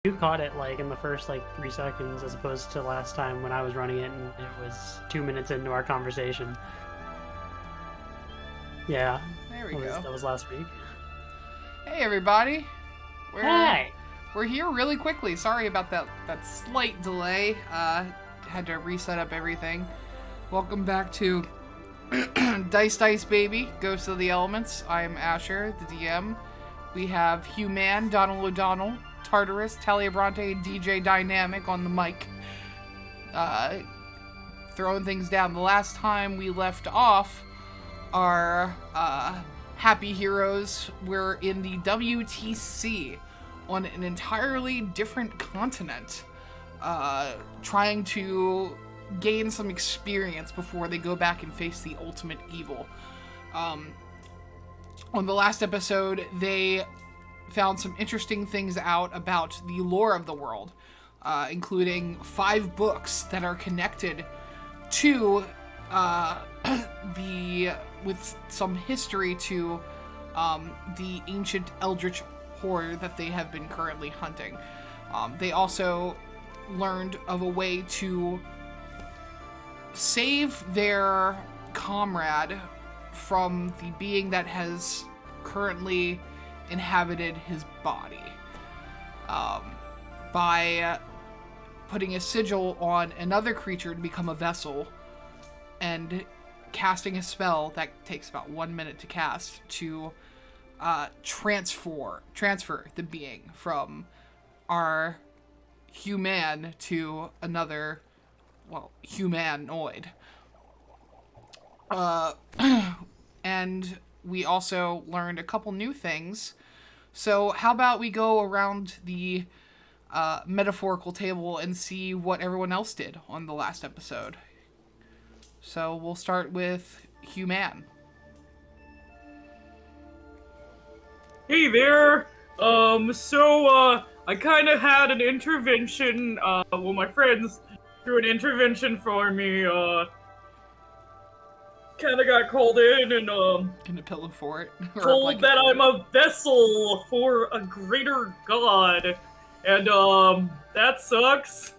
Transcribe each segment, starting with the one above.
You caught it like in the first like 3 seconds, as opposed to last time when I was running it and it was 2 minutes into our conversation. Yeah, There we go. that was last week. Hey everybody. Hey! We're here really quickly. Sorry about that slight delay. Had to reset up everything. Welcome back to Dice Baby, Ghosts of the Elements. I'm Asher, the DM. We have Human, Donald O'Donnell, Tartarus, Talia Bronte, and DJ Dynamic on the mic. Throwing things down. The last time we left off, our happy heroes were in the WTC on an entirely different continent, trying to gain some experience before they go back and face the ultimate evil. On the last episode, they found some interesting things out about the lore of the world, including 5 books that are connected to with some history to the ancient eldritch horror that they have been currently hunting. They also learned of a way to save their comrade from the being that has currently inhabited his body, by putting a sigil on another creature to become a vessel and casting a spell that takes about 1 minute to cast to transfer the being from our human to another, well, humanoid. And we also learned a couple new things. So how about we go around the metaphorical table and see what everyone else did on the last episode. So we'll start with Human. Hey there! I kind of had an intervention, my friends threw an intervention for me, kind of got called in and, In a pillow fort. told that I'm a vessel for a greater god, and, that sucks.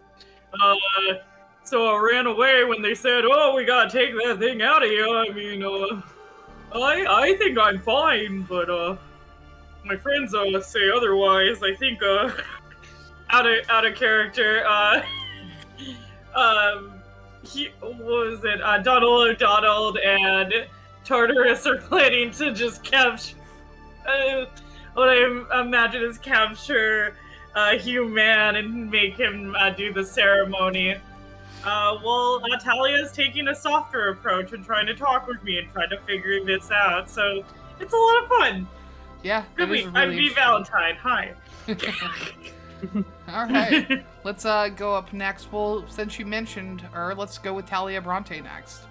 So I ran away when they said, oh, we gotta take that thing out of you. I mean, I think I'm fine, but, my friends, say otherwise. I think, out of character, Donald O'Donnell and Tartarus are planning to just capture, what I imagine is capture, Human and make him, do the ceremony. While Talia is taking a softer approach and trying to talk with me and trying to figure this out, so it's a lot of fun. Yeah, Good week. I'm V Valentine. Hi. All right, let's go up next. Well, since you mentioned her, let's go with Talia Bronte next.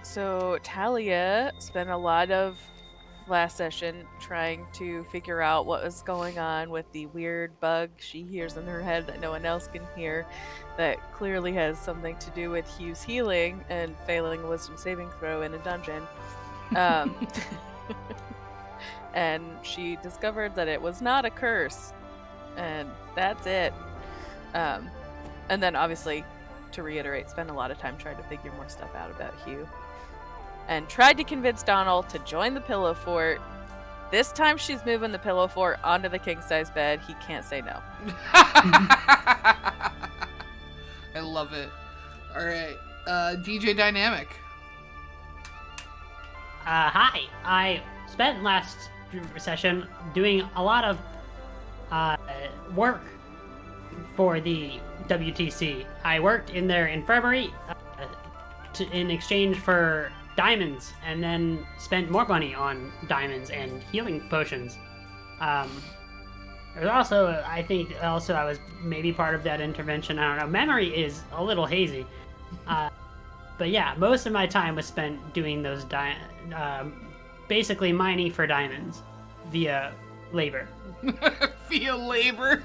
So Talia spent a lot of last session trying to figure out what was going on with the weird bug she hears in her head that no one else can hear, that clearly has something to do with Hugh's healing and failing a wisdom saving throw in a dungeon. And she discovered that it was not a curse, and that's it. And then obviously, to reiterate, spent a lot of time trying to figure more stuff out about Hugh, and tried to convince Donald to join the pillow fort. This time she's moving the pillow fort onto the king-size bed. He can't say no. I love it. All right, DJ Dynamic. Hi. I spent last session doing a lot of work for the WTC. I worked in their infirmary in exchange for diamonds, and then spent more money on diamonds and healing potions. There was also, I think, I was maybe part of that intervention. I don't know. Memory is a little hazy. But yeah, most of my time was spent doing those basically mining for diamonds via labor. Via labor.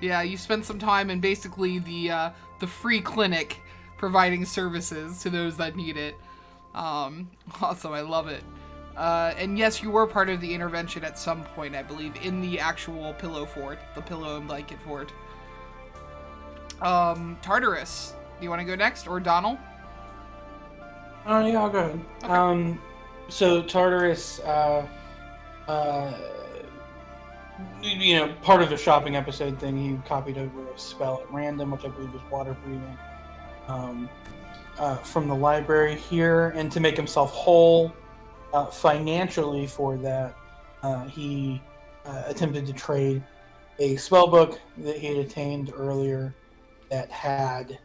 Yeah, you spent some time in basically the free clinic providing services to those that need it. Awesome, I love it. And yes, you were part of the intervention at some point, I believe, in the actual pillow fort, the pillow and blanket fort. Tartarus, do you want to go next, or Donald? Oh yeah, I'll go ahead. Okay. So Tartarus, part of the shopping episode thing, he copied over a spell at random, which I believe was water breathing, from the library here, and to make himself whole financially for that, he attempted to trade a spell book that he had attained earlier that had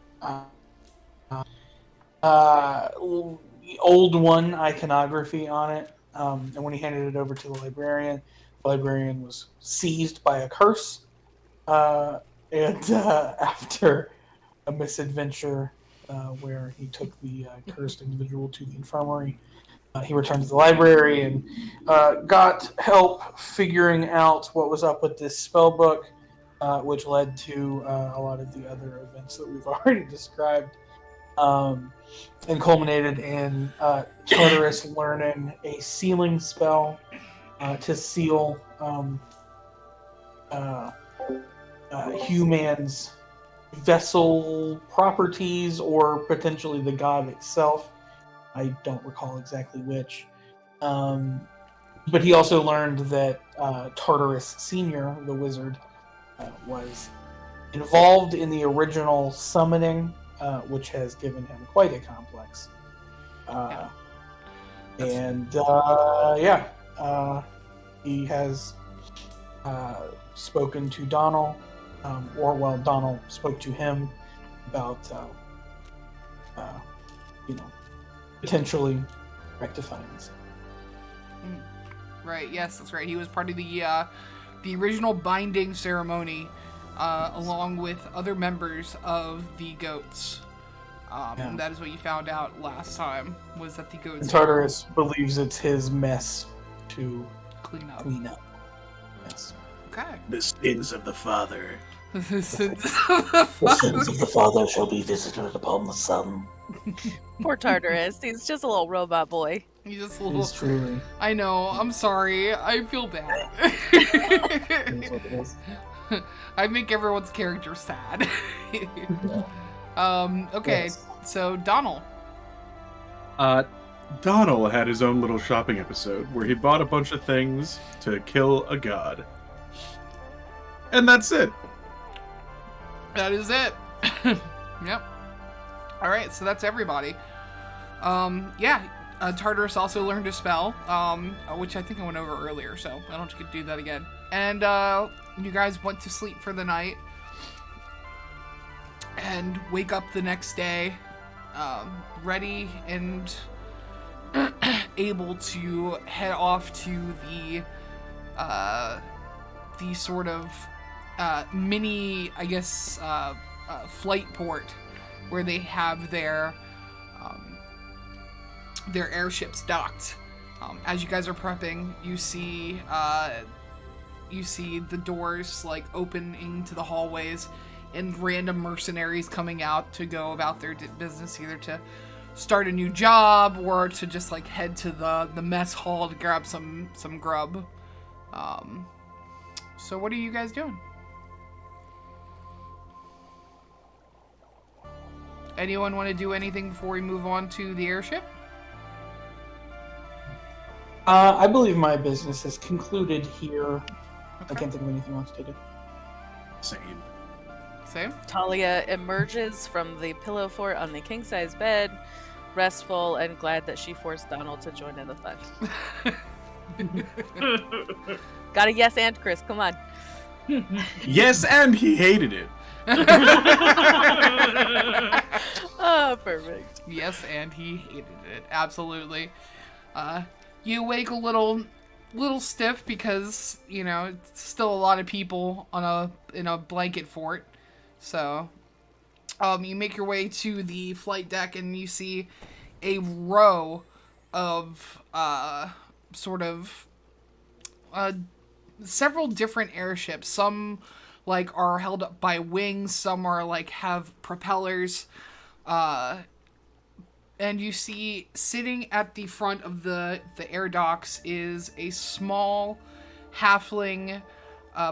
old one iconography on it, and when he handed it over to the librarian was seized by a curse, and after a misadventure where he took the cursed individual to the infirmary, he returned to the library and got help figuring out what was up with this spell book, which led to a lot of the other events that we've already described, and culminated in Tartarus learning a sealing spell to seal humans' vessel properties, or potentially the god itself. I don't recall exactly which. But he also learned that Tartarus Senior, the wizard, was involved in the original summoning, which has given him quite a complex. He has spoken to Donald, Donald spoke to him about, potentially rectifying this. Right, yes, that's right. He was part of the original binding ceremony, along with other members of the goats. That is what you found out last time, was that the goats... And Tartarus believes it's his mess to clean up. Yes. Okay. The sins of the father. The sins The sins of the father shall be visited upon the son. Poor Tartarus. He's just a little robot boy. He's just a little... It's truly. I know, I'm sorry. I feel bad. I make everyone's character sad. Okay, Yes. so Donald. Donald had his own little shopping episode where he bought a bunch of things to kill a god. And that's it. That is it. Yep. Alright, so that's everybody. Tartarus also learned a spell, which I think I went over earlier, so I don't have to do that again. And you guys went to sleep for the night and wake up the next day ready and able to head off to the sort of mini, I guess, flight port where they have their airships docked. As you guys are prepping, you see the doors like opening to the hallways, and random mercenaries coming out to go about their business, either to start a new job or to just like head to the mess hall to grab some grub. So what are you guys doing? Anyone want to do anything before we move on to the airship? I believe my business is concluded here. Okay. I can't think of anything else to do. Same. Same? Talia emerges from the pillow fort on the king-size bed, restful and glad that she forced Donald to join in the fun. Got a yes and Chris, come on. Yes, and he hated it. Oh, perfect. Yes, and he hated it. Absolutely. You wake a little stiff because, it's still a lot of people in a blanket fort. So, you make your way to the flight deck and you see a row of several different airships. Some are held up by wings, some are have propellers. and you see sitting at the front of the air docks is a small halfling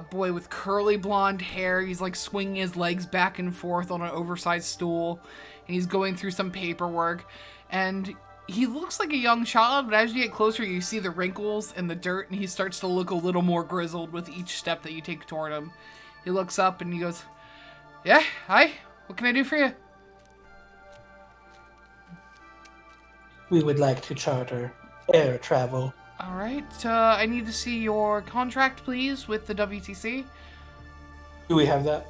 boy with curly blonde hair. He's like swinging his legs back and forth on an oversized stool, and he's going through some paperwork. And he looks like a young child, but as you get closer, you see the wrinkles and the dirt, and he starts to look a little more grizzled with each step that you take toward him. He looks up and he goes, "Yeah, hi. What can I do for you?" We would like to charter air travel. All right. I need to see your contract, please, with the WTC. Do we have that?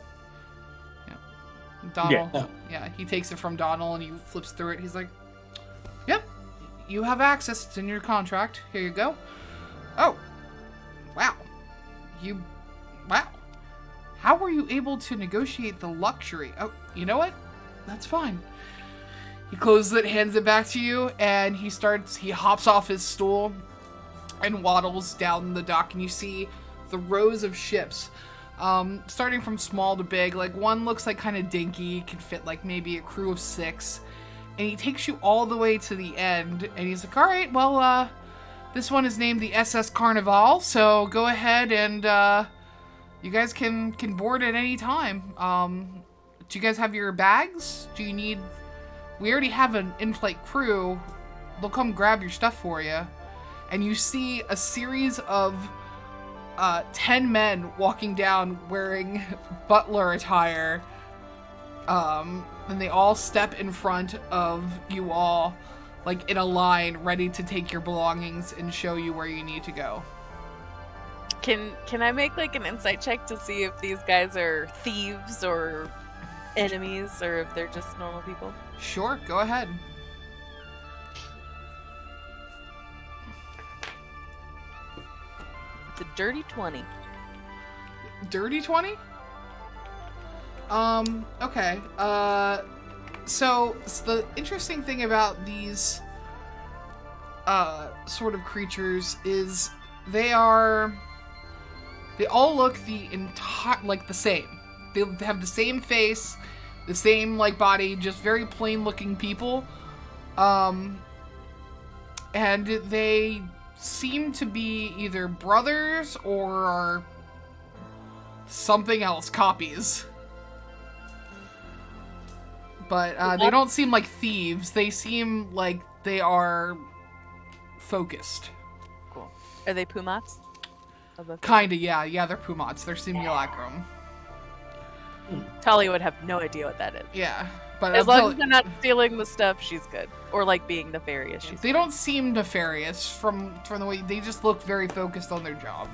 Donald. Yeah. No. Yeah, he takes it from Donald and he flips through it. He's like, "Yep, you have access. It's in your contract. Here you go." Oh, wow. Wow. How were you able to negotiate the luxury? Oh, you know what? That's fine. He closes it, hands it back to you, and he hops off his stool and waddles down the dock, and you see the rows of ships, starting from small to big. Like, one looks like kind of dinky, could fit like maybe a crew of 6, and he takes you all the way to the end, and he's like, "All right, well, this one is named the SS Carnival, so go ahead and, you guys can board at any time. Do you guys have your bags? Do you need... We already have an in-flight crew. They'll come grab your stuff for you." And you see a series of 10 men walking down wearing butler attire. And they all step in front of you all, like in a line, ready to take your belongings and show you where you need to go. Can I make like an insight check to see if these guys are thieves or enemies or if they're just normal people? Sure, go ahead. It's a dirty 20. Dirty 20? Okay. So the interesting thing about these sort of creatures is they all look the same. They have the same face, the same like body, just very plain looking people. And they seem to be either brothers or something else, copies. But they don't seem like thieves. They seem like they are focused. Cool. Are they Pumats? Kinda, yeah. Yeah, they're Pumats. They're simulacrum. Talia would have no idea what that is. Yeah. But As long as they're not stealing the stuff, she's good. Or like being nefarious, she's They don't seem nefarious from the way they just look very focused on their job.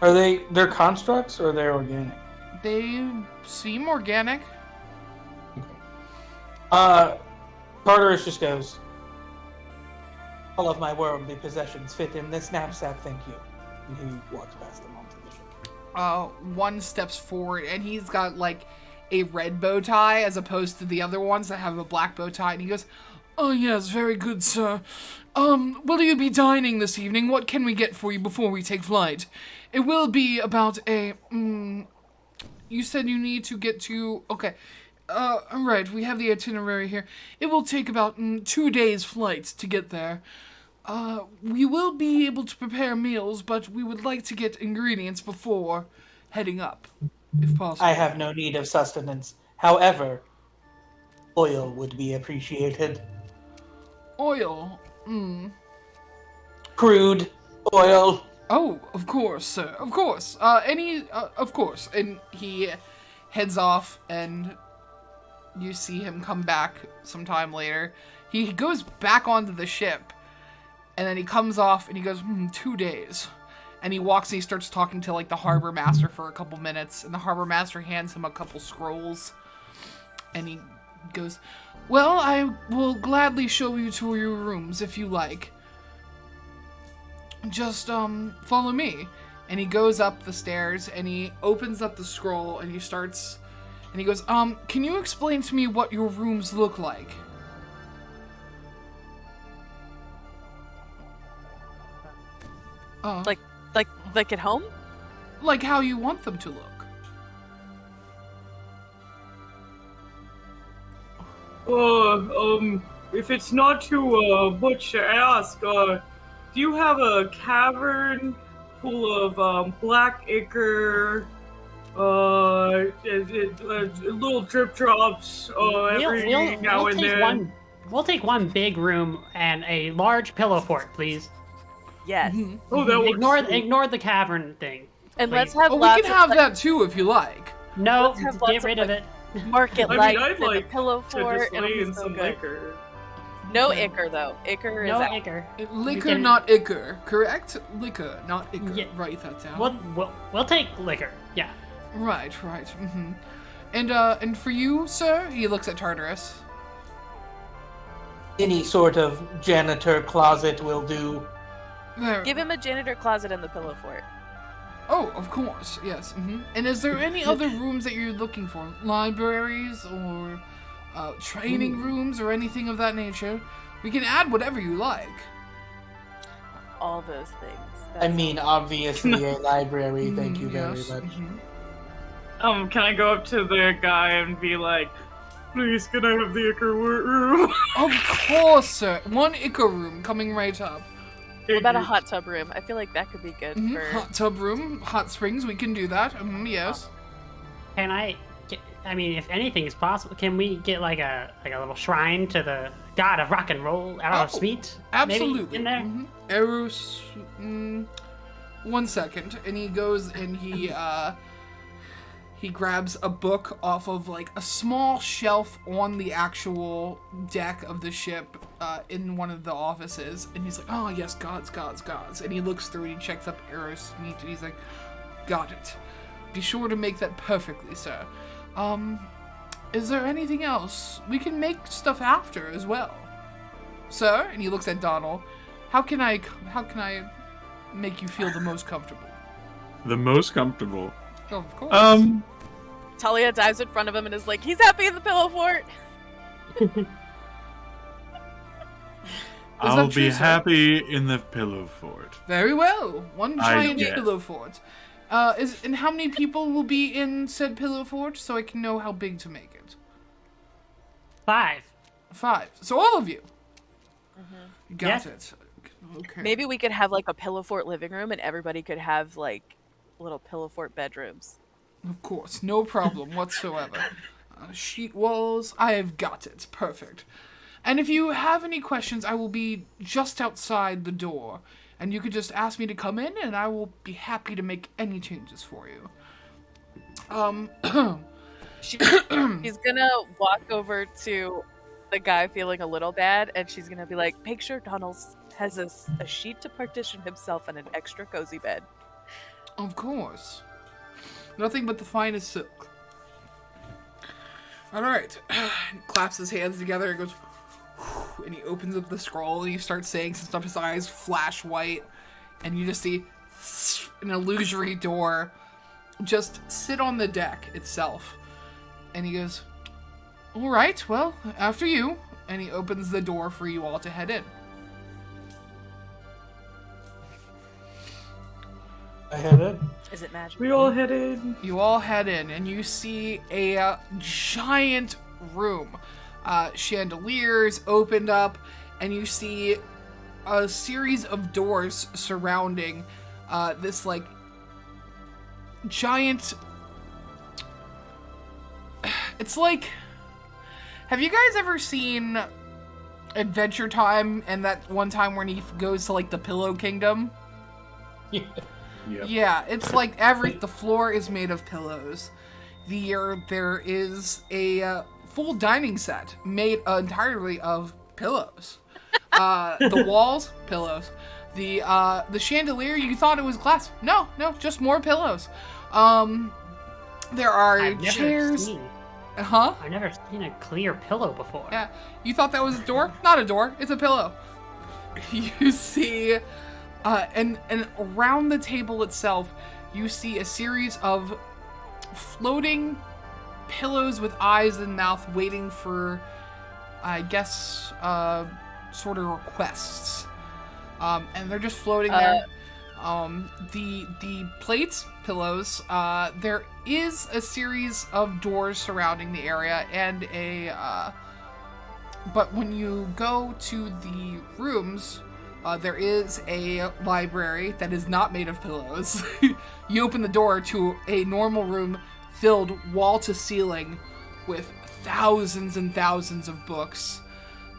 Are they're constructs or they're organic? They seem organic. Tartarus just goes, "All of my worldly possessions fit in this knapsack, thank you." And he walks past them onto the ship. One steps forward and he's got like a red bow tie as opposed to the other ones that have a black bow tie, and he goes, "Oh yes, very good, sir. Will you be dining this evening? What can we get for you before we take flight? It will be about a you said you need to get to... Okay. Alright, we have the itinerary here. It will take about 2 days flight to get there. We will be able to prepare meals, but we would like to get ingredients before heading up, if possible." I have no need of sustenance. However, oil would be appreciated. Oil? Crude oil. Oh, of course, sir. Of course. Of course. And he heads off, and you see him come back sometime later. He goes back onto the ship, and then he comes off, and he goes, 2 days. And he walks and he starts talking to, like, the harbor master for a couple minutes, and the harbor master hands him a couple scrolls, and he goes, "Well, I will gladly show you to your rooms if you like. Just, follow me." And he goes up the stairs, and he opens up the scroll, and he starts, and he goes, "Can you explain to me what your rooms look like?" Like at home? Like how you want them to look. if it's not too much to ask, do you have a cavern full of black ichor, little drip drops every now and then? We'll take one big room and a large pillow fort, please. Yes. Oh, that works. Ignore the cavern thing. And please. let's have Oh, we lots can of, have like, that too if you like. No, Let's have lots get of, rid of like, it. market I mean, lights I'd and a like pillow to fort. just It'll lay be in so some good. liquor. No ichor though. Ichor is No out. ichor. Liquor, can- not ichor, correct? Liquor, not ichor. Yeah. Write that down. We'll take liquor. Yeah. Right. And for you, sir, he looks at Tartarus. Any sort of janitor closet will do. There. Give him a janitor closet and the pillow fort. Oh, of course, yes. And is there any other rooms that you're looking for? Libraries or training rooms or anything of that nature? We can add whatever you like. All those things. I mean, obviously a library. Thank you very Yes, much. Can I go up to the guy and be like, please, can I have the ichor room? Of course, sir. One ichor room coming right up. What about a hot tub room? I feel like that could be good for. Hot tub room, hot springs, we can do that. Yes. Can I mean, if anything is possible, can we get like a little shrine to the god of rock and roll, Aerosmith? Absolutely. Maybe in there? Eros. 1 second, and he goes and he grabs a book off of like a small shelf on the actual deck of the ship in one of the offices, and he's like, oh yes, gods, and he looks through and he checks up Aerosmith, and he's like, got it. Be sure to make that perfectly, sir. Is there anything else? We can make stuff after as well. Sir, and he looks at Donald, how can I make you feel the most comfortable? The most comfortable. Oh, of course. Talia dives in front of him and is like, he's happy in the pillow fort. I'll that true, be sir? happy in the pillow fort. Very well. One I giant guess. pillow fort. And how many people will be in said pillow fort so I can know how big to make it? 5. 5. So all of you. Got Yes. it. Okay. Maybe we could have like a pillow fort living room and everybody could have like little pillow fort bedrooms. Of course, no problem whatsoever. Sheet walls, I have got it. Perfect. And if you have any questions, I will be just outside the door. And you could just ask me to come in, and I will be happy to make any changes for you. She's gonna walk over to the guy feeling a little bad, and she's gonna be like, make sure Donald has a sheet to partition himself and an extra cozy bed. Of course. Nothing but the finest silk. Alright. Claps his hands together and goes, whew, and he opens up the scroll and he starts saying some stuff. His eyes flash white, and you just see an illusory door just sit on the deck itself. And he goes, alright, well, after you. And he opens the door for you all to head in. I head in. Is it magic? We all headed. You all head in, and you see a giant room. Chandeliers opened up, and you see a series of doors surrounding this, like, giant... It's like... Have you guys ever seen Adventure Time and that one time when he goes to, like, the Pillow Kingdom? Yep. Yeah, it's like the floor is made of pillows. There is a full dining set made entirely of pillows. The walls, pillows. The chandelier, you thought it was glass. No, just more pillows. There are I've never chairs. seen Huh? a clear pillow before. Yeah. You thought that was a door? Not a door. It's a pillow. You see, and around the table itself, you see a series of floating pillows with eyes and mouth waiting for, I guess, sort of requests. And they're just floating there. The plates, pillows, there is a series of doors surrounding the area and But when you go to the rooms, there is a library that is not made of pillows. You open the door to a normal room filled wall to ceiling with thousands and thousands of books.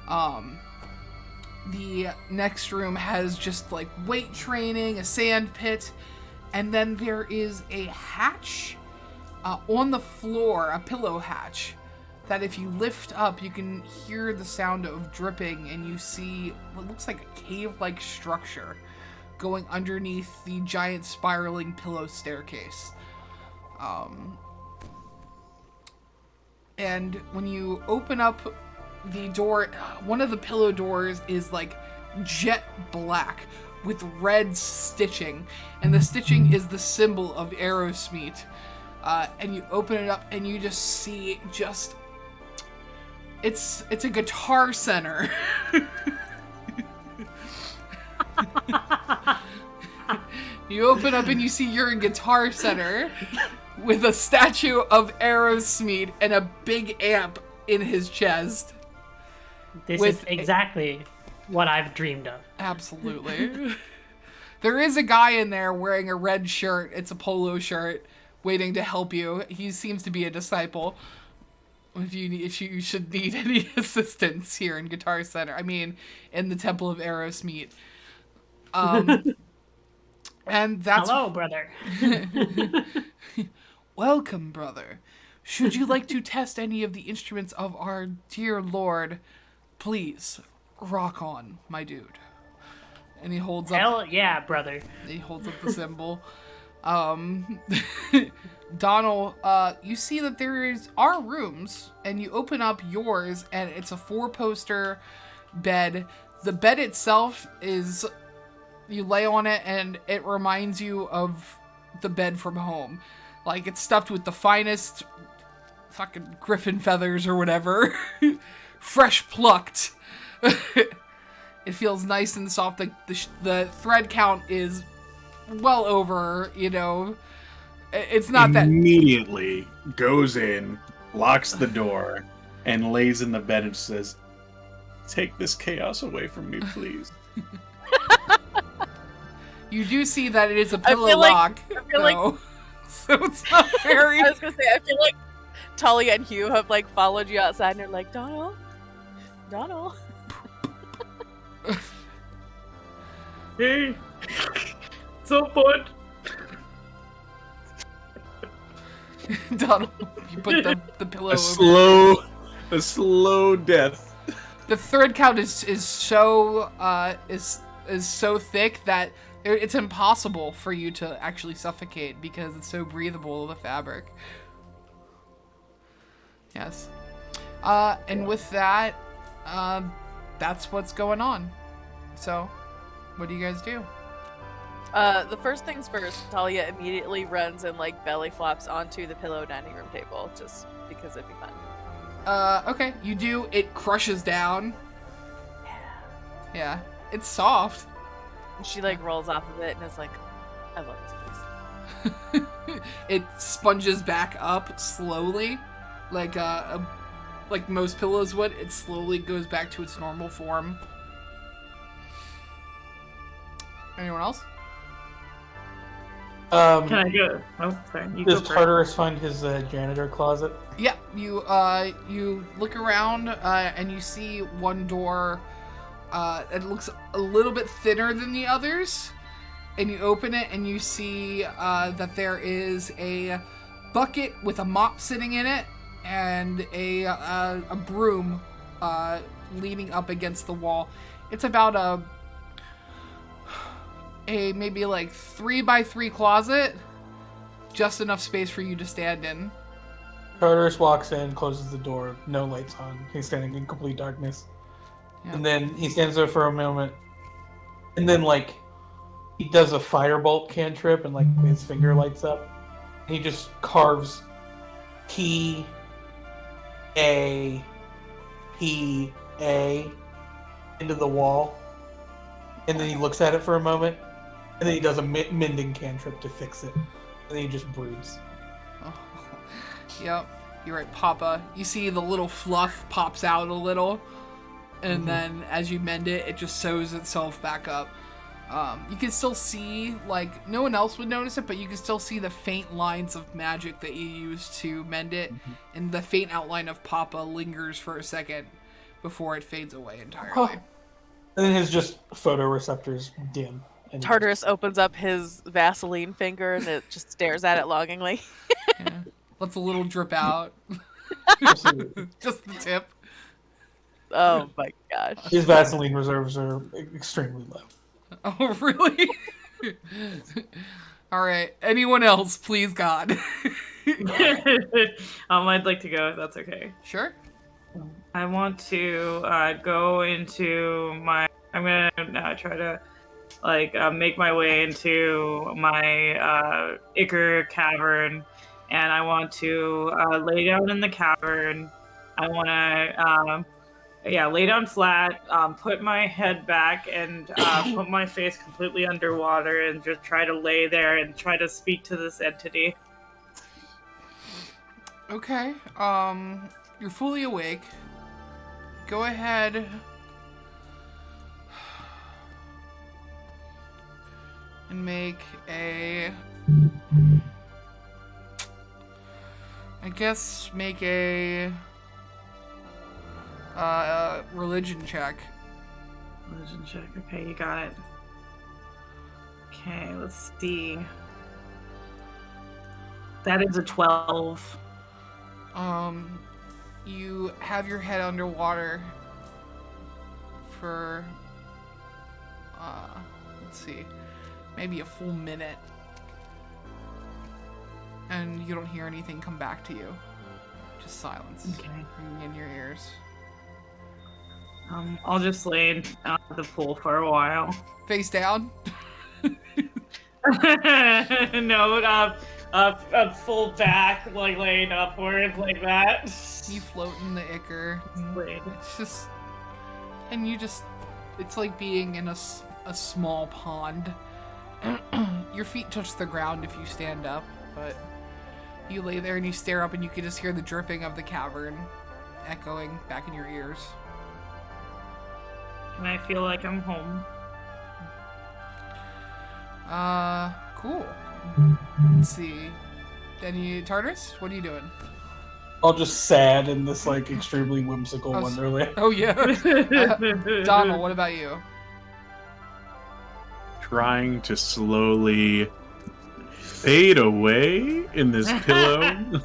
The next room has just like weight training, a sand pit, and then there is a hatch on the floor, a pillow hatch, that if you lift up, you can hear the sound of dripping, and you see what looks like a cave-like structure going underneath the giant spiraling pillow staircase. And when you open up the door, one of the pillow doors is like jet black with red stitching, and the stitching is the symbol of Aerosmith. And you open it up, and you just see it's a guitar center. You open up and you see you're in Guitar Center with a statue of Aerosmith and a big amp in his chest. This is exactly what I've dreamed of. Absolutely. There is a guy in there wearing a red shirt. It's a polo shirt, waiting to help you. He seems to be a disciple. If you should need any assistance here in Guitar Center, I mean, in the Temple of Aerosmith. And that's... Hello, brother. Welcome, brother. Should you like to test any of the instruments of our dear Lord, please rock on, my dude. And he holds up... Hell yeah, brother. He holds up the symbol. Donald, you see that there are rooms, and you open up yours, and it's a 4-poster bed. The bed itself is, you lay on it, and it reminds you of the bed from home. Like, it's stuffed with the finest fucking griffin feathers or whatever. Fresh plucked. It feels nice and soft. Like, the thread count is well over, it's not that... Immediately goes in, locks the door, and lays in the bed and says, "Take this chaos away from me, please." You do see that it is a pillow lock, though. So it's not very... I was gonna say, I feel like Talia and Hugh have followed you outside and they're like, Donald? Hey, so fun. Donald, you put the pillow over. A slow death. The thread count is so thick that it's impossible for you to actually suffocate because it's so breathable, the fabric. Yes. And with that, that's what's going on. So, what do you guys do? The first things first, Talia immediately runs and belly flops onto the pillow dining room table, just because it'd be fun. Okay, you do. It crushes down. Yeah, it's soft. And she rolls off of it and is like, I love this place. It sponges back up slowly, like most pillows would. It slowly goes back to its normal form. Anyone else? Can I go? Oh, sorry. You Does go first. Tartarus find his janitor closet? Yeah, you look around and you see one door. It looks a little bit thinner than the others, and you open it and you see that there is a bucket with a mop sitting in it and a broom leaning up against the wall. It's about a maybe 3x3 closet, just enough space for you to stand in. Tartarus walks in, closes the door, no lights on. He's standing in complete darkness. Yeah. And then he stands there for a moment, and then he does a firebolt cantrip, and his finger lights up. And he just carves P A into the wall, and then he looks at it for a moment, and then he does a mending cantrip to fix it, and then he just broods. Oh. Yep, you're right, Papa. You see the little fluff pops out a little. and then as you mend it, it just sews itself back up. You can still see, like, no one else would notice it, but you can still see the faint lines of magic that you used to mend it, and the faint outline of Papa lingers for a second before it fades away entirely. Huh. And then his just photoreceptors dim. And Tartarus opens up his Vaseline finger and it just stares at it longingly. Yeah. Lets a little drip out. just- Just the tip. Oh my gosh. his Vaseline reserves are extremely low. Oh, really? All right. Anyone else, please, God. I'd like to go if that's okay. Sure. I want to go into my. I'm gonna try to make my way into my Icar cavern, and I want to lay down in the cavern. I want to lay down flat, put my head back, and put my face completely underwater, and just try to lay there and try to speak to this entity. Okay. You're fully awake. Go ahead. And make a... make a... religion check. Religion check. Okay, you got it. Okay, let's see. That is a 12. You have your head underwater for, let's see, maybe a full minute. And you don't hear anything come back to you. Just silence ringing in your ears. I'll just lay in the pool for a while. Face down? No, full back, like laying upwards like that. You float in the Icar. Wait. It's just, and you just, it's like being in a small pond. Your feet touch the ground if you stand up, but you lay there and you stare up and you can just hear the dripping of the cavern echoing back in your ears. And I feel like I'm home. Cool. Let's see. Any Tartarus? What are you doing? All just sad in this like extremely whimsical wonderland. Oh yeah. Donald, what about you? Trying to slowly fade away in this pillow.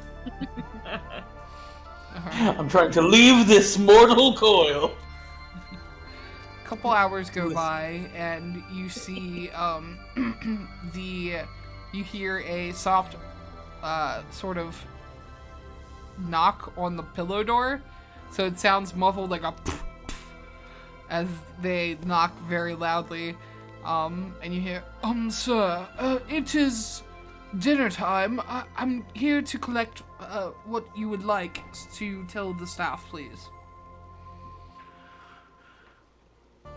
I'm trying to leave this mortal coil. A couple hours go by and you see you hear a soft sort of knock on the pillow door, so it sounds muffled like a as they knock very loudly, and you hear, sir, it is dinner time. I'm here to collect what you would like to tell the staff, please.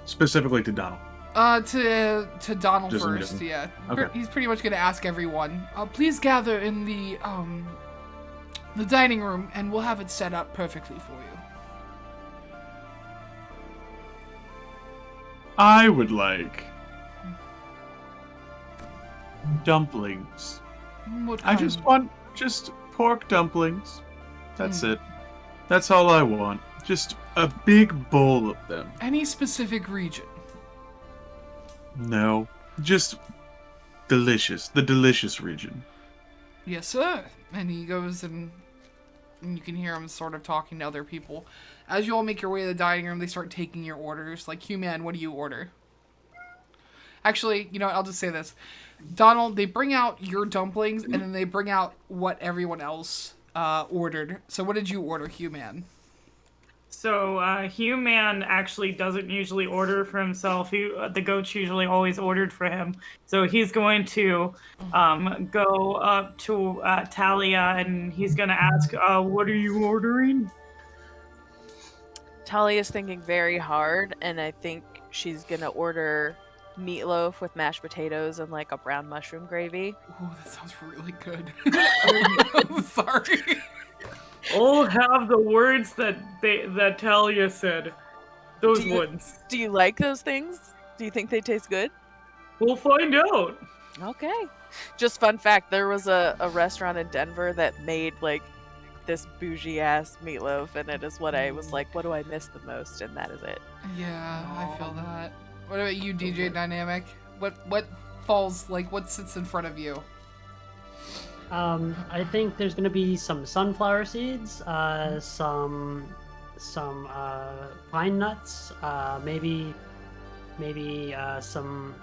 Specifically to Donald. To Donald Just first, immediately. yeah. Okay. He's pretty much gonna ask everyone. Please gather in the dining room, and we'll have it set up perfectly for you. I would like dumplings. What I kind? just want pork dumplings. That's it. That's all I want. Just a big bowl of them. Any specific region? No, just delicious. The delicious region. Yes, sir. And he goes and you can hear him sort of talking to other people. As you all make your way to the dining room, they start taking your orders. Like, Hugh-Man, what do you order? Actually, you know what, I'll just say this. Donald, they bring out your dumplings, and then they bring out what everyone else ordered. So what did you order, Hugh-Man? So, Hugh-Man actually doesn't usually order for himself. The goats usually always ordered for him. So he's going to go up to Talia, and he's going to ask, what are you ordering? Talia's thinking very hard, and I think she's gonna order meatloaf with mashed potatoes and like a brown mushroom gravy. Oh, that sounds really good. I'm sorry. I'll have the words that Talia said. Those Do you- ones. Do you like those things? Do you think they taste good? We'll find out. Okay. Just fun fact, there was a restaurant in Denver that made like this bougie ass meatloaf, and it is what I was like, what do I miss the most? And that is it. Yeah, I feel that. What about you, DJ Dynamic? What falls, like, what sits in front of you? I think there's gonna be some sunflower seeds, some pine nuts, maybe some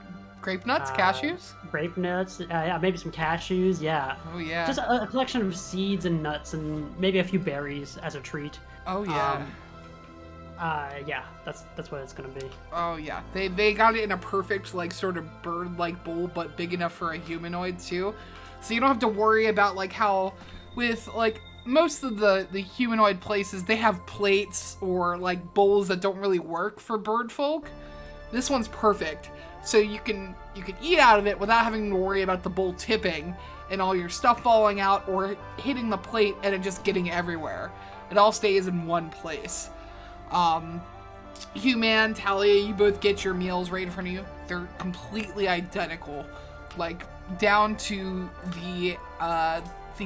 Grape nuts? Uh, Cashews? grape nuts, yeah, maybe some cashews, yeah. Oh, yeah. Just a collection of seeds and nuts, and maybe a few berries as a treat. Oh, yeah. Yeah, that's what it's gonna be. Oh, yeah. They got it in a perfect, like, sort of bird-like bowl, but big enough for a humanoid, too. So you don't have to worry about, like, how with, like, most of the humanoid places, they have plates or, like, bowls that don't really work for bird folk. This one's perfect. So you can eat out of it without having to worry about the bowl tipping and all your stuff falling out or hitting the plate and it just getting everywhere. It all stays in one place. Human, Talia, you both get your meals right in front of you. They're completely identical, like down to the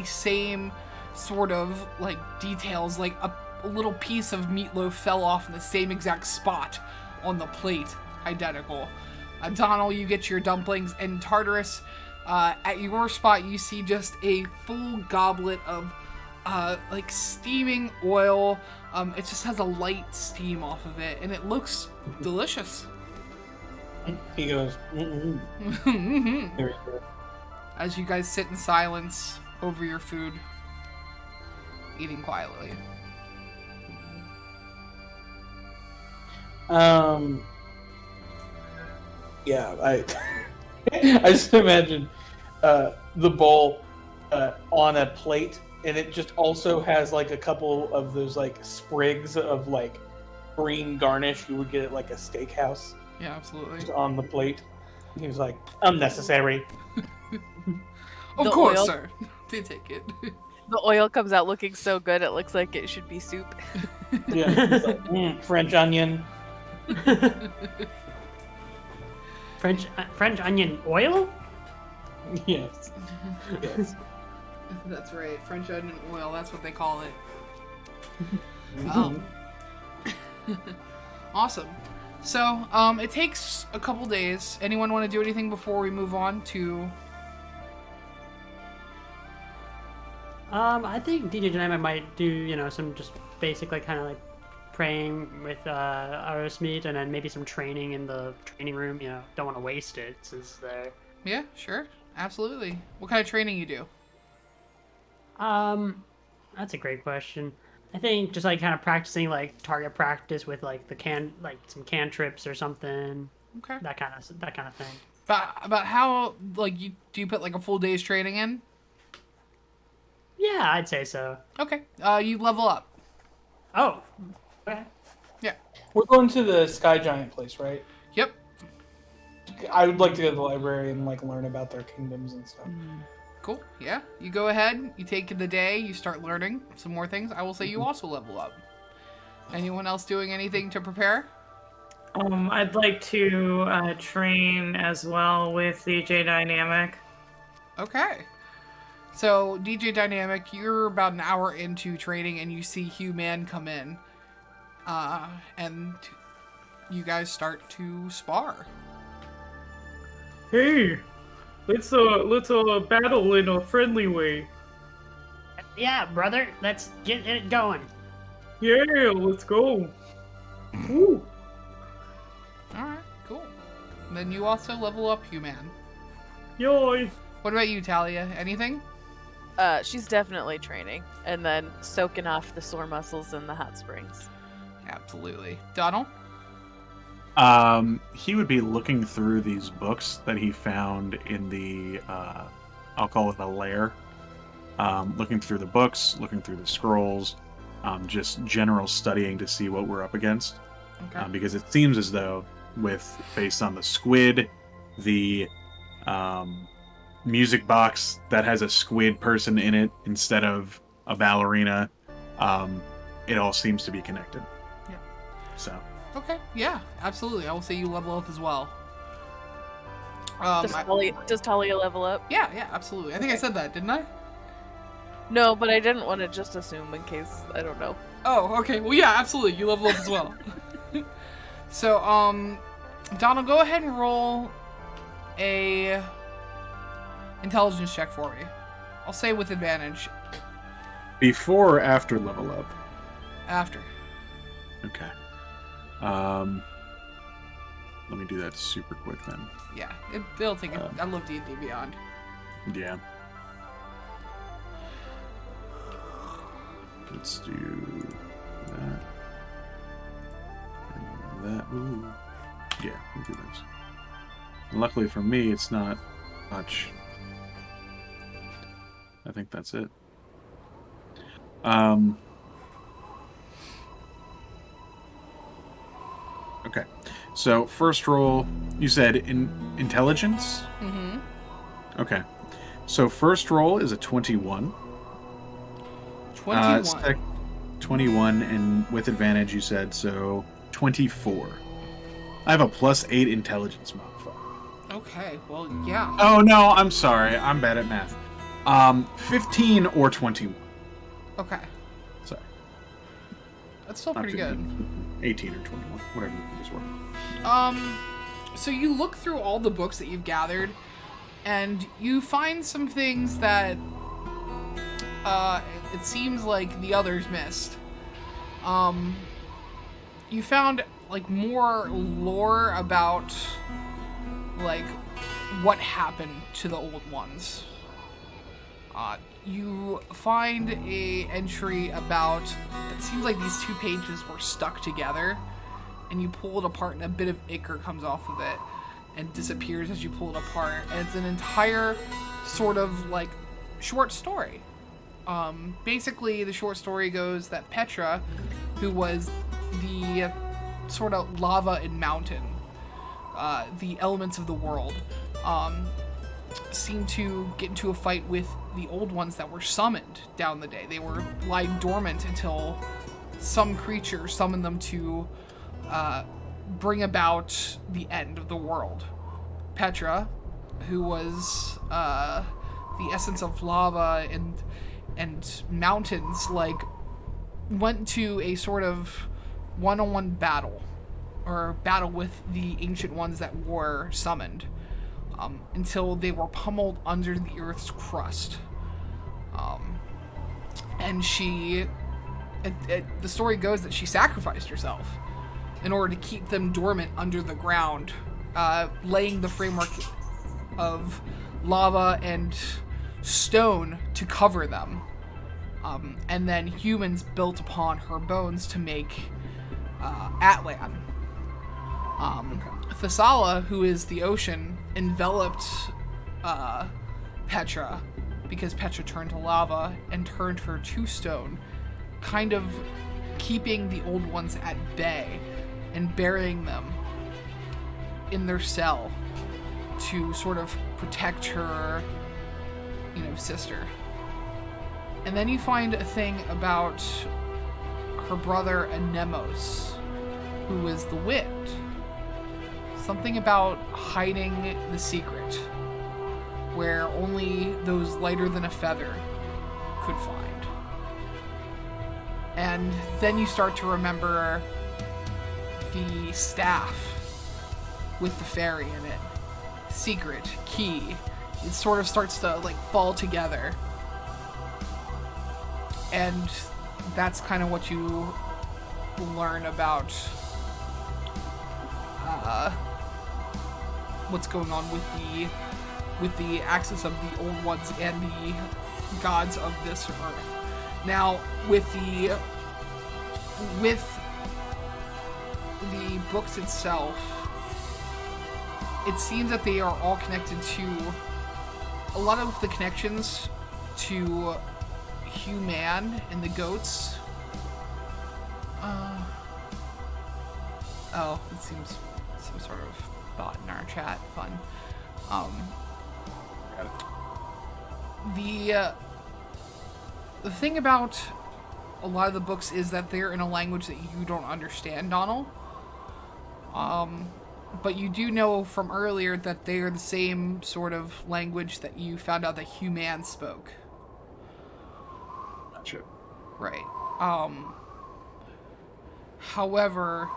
same sort of like details. Like a little piece of meatloaf fell off in the same exact spot on the plate, identical. Donald, you get your dumplings, and Tartarus, at your spot, you see just a full goblet of, like, steaming oil. It just has a light steam off of it, and it looks delicious. He goes, Very good. As you guys sit in silence over your food, eating quietly. Yeah, I just imagine the bowl on a plate, and it just also has like a couple of those like sprigs of like green garnish you would get at like a steakhouse Yeah, absolutely. just on the plate. He was like, unnecessary. Of The course, oil- sir. They take it. The oil comes out looking so good, it looks like it should be soup. Yeah, it's like, French onion. French onion oil? Yes. Yes. That's right. French onion oil. That's what they call it. Awesome. So, it takes a couple days. Anyone want to do anything before we move on to? I think DJ Dynamic might do, some just basic, like, kind of like praying with Aerosmith, and then maybe some training in the training room. Don't want to waste it since they're. Yeah, sure, absolutely. What kind of training you do? That's a great question. I think just like kind of practicing like target practice with like some cantrips or something. Okay. That kind of thing. About how do you put like a full day's training in? Yeah, I'd say so. Okay. You level up. Oh. Okay. Yeah. We're going to the Sky Giant place, right? Yep. I would like to go to the library and like learn about their kingdoms and stuff. Cool. Yeah. You go ahead. You take the day. You start learning some more things. I will say you also level up. Anyone else doing anything to prepare? I'd like to train as well with DJ Dynamic. Okay. So, DJ Dynamic, you're about an hour into training and you see Human come in. And you guys start to spar. Hey, let's battle in a friendly way. Yeah, brother. Let's get it going. Yeah, let's go. Woo. Alright, cool. Then you also level up Human. Yoy. What about you, Talia? Anything? She's definitely training, and then soaking off the sore muscles in the hot springs. Absolutely. Donald? He would be looking through these books that he found in the, I'll call it the lair. Looking through the books, looking through the scrolls, just general studying to see what we're up against. Okay. Because it seems as though, based on the squid, the music box that has a squid person in it instead of a ballerina, it all seems to be connected. Yeah. So. Okay, yeah, absolutely. I will say you level up as well. Does Talia level up? Yeah, absolutely. I think I said that, didn't I? No, but I didn't want to just assume in case I don't know. Oh, okay. Well, yeah, absolutely. You level up as well. So, Donald, go ahead and roll a intelligence check for me. I'll say with advantage. Before or after level up? After. Okay. Let me do that super quick then. Yeah, it'll take it. I love D&D Beyond. Yeah. Let's do that. And that. Ooh. Yeah, we'll do this. And luckily for me, it's not much. I think that's it. Okay. So, first roll, you said intelligence? Mm-hmm. Okay. So, first roll is a 21. 21. 21, and with advantage, you said, so 24. I have a +8 intelligence modifier. Okay, well, yeah. Oh, no, I'm sorry. I'm bad at math. 15 or 21. Okay. Sorry. That's still Not pretty good. 18 or 21, whatever these were. So you look through all the books that you've gathered, and you find some things that, it seems like the others missed. You found, like, more lore about, like, what happened to the old ones. You find a entry about, it seems like these 2 pages were stuck together, and you pull it apart and a bit of ichor comes off of it and disappears as you pull it apart, and it's an entire sort of, like, short story. Basically, the short story goes that Petra, who was the sort of lava and mountain, the elements of the world, seemed to get into a fight with the old ones that were summoned down the day. They were lying dormant until some creature summoned them to bring about the end of the world. Petra, who was the essence of lava and mountains, like, went to a sort of one-on-one battle, or battle with the ancient ones that were summoned, until they were pummeled under the earth's crust. And she, the story goes that she sacrificed herself in order to keep them dormant under the ground, laying the framework of lava and stone to cover them. And then humans built upon her bones to make Atlan. Thessala, who is the ocean, enveloped Petra, because Petra turned to lava and turned her to stone, kind of keeping the old ones at bay and burying them in their cell to sort of protect her, sister. And then you find a thing about her brother Anemos, who was the wit. Something about hiding the secret, where only those lighter than a feather could find. And then you start to remember the staff with the fairy in it. Secret, key. It sort of starts to, like, fall together. And that's kind of what you learn about what's going on with the axis of the old ones and the gods of this earth. Now, with the books itself, it seems that they are all connected to a lot of the connections to Human and the goats. It seems some sort of bot in our chat. Fun. The thing about a lot of the books is that they're in a language that you don't understand, Donald. But you do know from earlier that they are the same sort of language that you found out that human spoke. Gotcha. Right. However,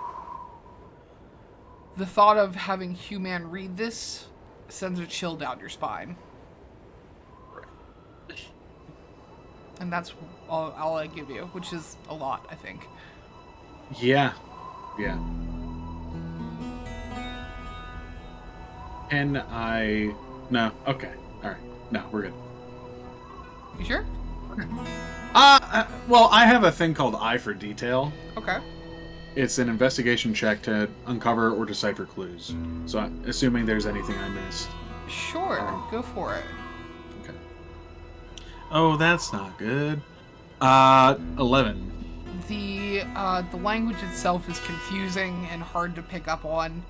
the thought of having human read this sends a chill down your spine. And that's all I give you, which is a lot, I think. Yeah. Yeah. Can I... No. Okay. Alright. No, we're good. You sure? Well, I have a thing called Eye for Detail. Okay. It's an investigation check to uncover or decipher clues. So I'm assuming there's anything I missed. Sure, go for it. Okay. Oh, that's not good. 11. The language itself is confusing and hard to pick up on.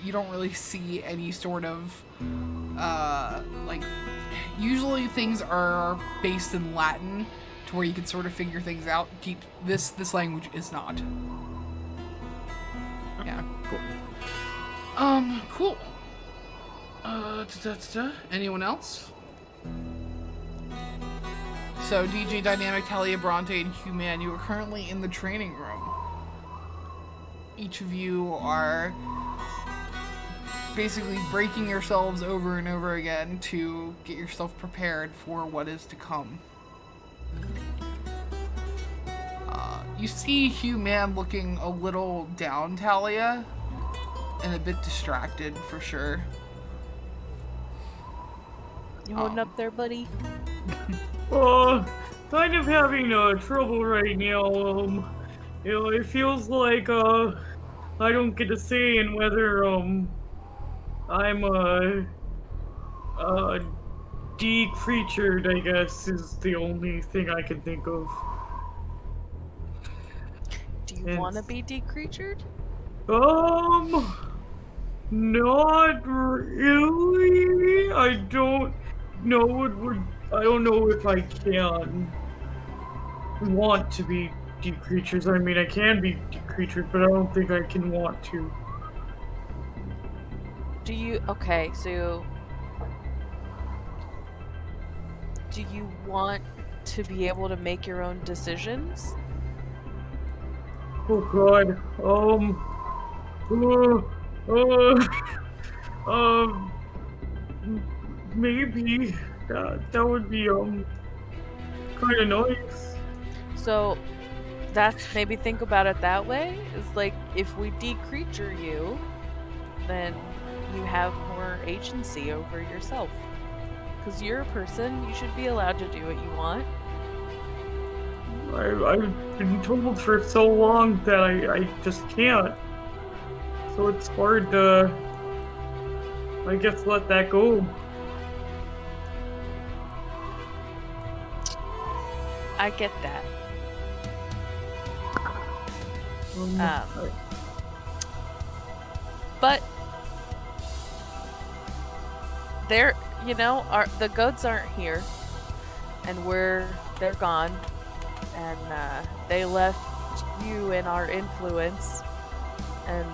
You don't really see any sort of usually things are based in Latin to where you can sort of figure things out. This language is not. Yeah. Cool. Cool. Anyone else? So, DJ Dynamic, Talia Bronte, and Human, you are currently in the training room. Each of you are basically breaking yourselves over and over again to get yourself prepared for what is to come. You see Human looking a little down, Talia, and a bit distracted for sure. You holding up there, buddy? Kind of having trouble right now. It feels like I don't get a say in whether I'm de-creatured, I guess, is the only thing I can think of. Do you want to be decreatured? Not really. I don't know if I can want to be decreatures. I mean, I can be decreatured, but I don't think I can want to. Okay, so do you want to be able to make your own decisions? Oh God. Maybe that would be kind of nice. So that's maybe think about it that way. Is like if we decreature you, then you have more agency over yourself. Because you're a person, you should be allowed to do what you want. I've been told for so long that I just can't. So it's hard to, I guess, let that go. I get that. But they're, the goats aren't here, and they're gone, and they left you in our influence. And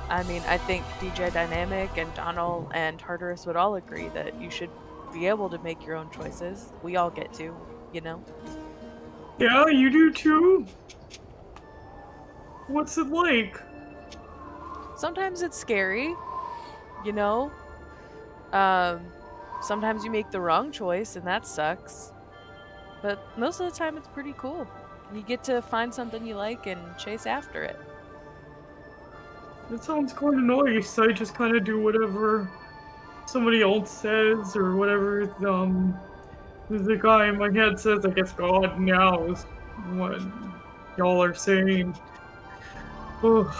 I mean, I think DJ Dynamic and Donald and Tartarus would all agree that you should be able to make your own choices. We all get to, Yeah, you do too? What's it like? Sometimes it's scary, sometimes you make the wrong choice and that sucks. But most of the time it's pretty cool. You get to find something you like and chase after it. That sounds kind of nice. I just kind of do whatever somebody else says or whatever the guy in my head says. I guess God now is what y'all are saying. Oh,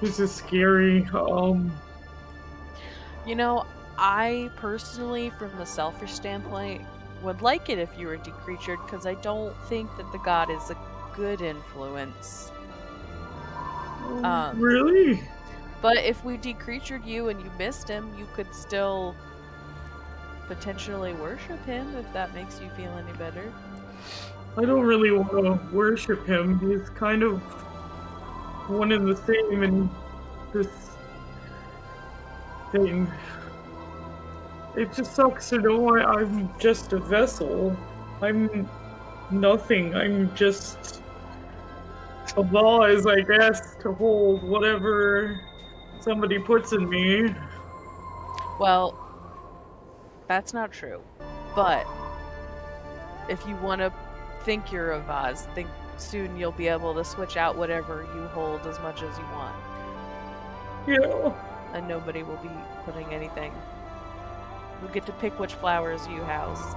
this is scary. I personally, from the selfish standpoint, would like it if you were decreatured, because I don't think that the god is a good influence. Really? But if we decreatured you and you missed him, you could still potentially worship him, if that makes you feel any better. I don't really want to worship him. He's kind of one and the same, and this thing. It just sucks to know I'm just a vessel. I'm nothing. I'm just a vase, I guess, to hold whatever somebody puts in me. Well, that's not true. But if you want to think you're a vase, think soon you'll be able to switch out whatever you hold as much as you want. Yeah. And nobody will be putting anything. You'll get to pick which flowers you house.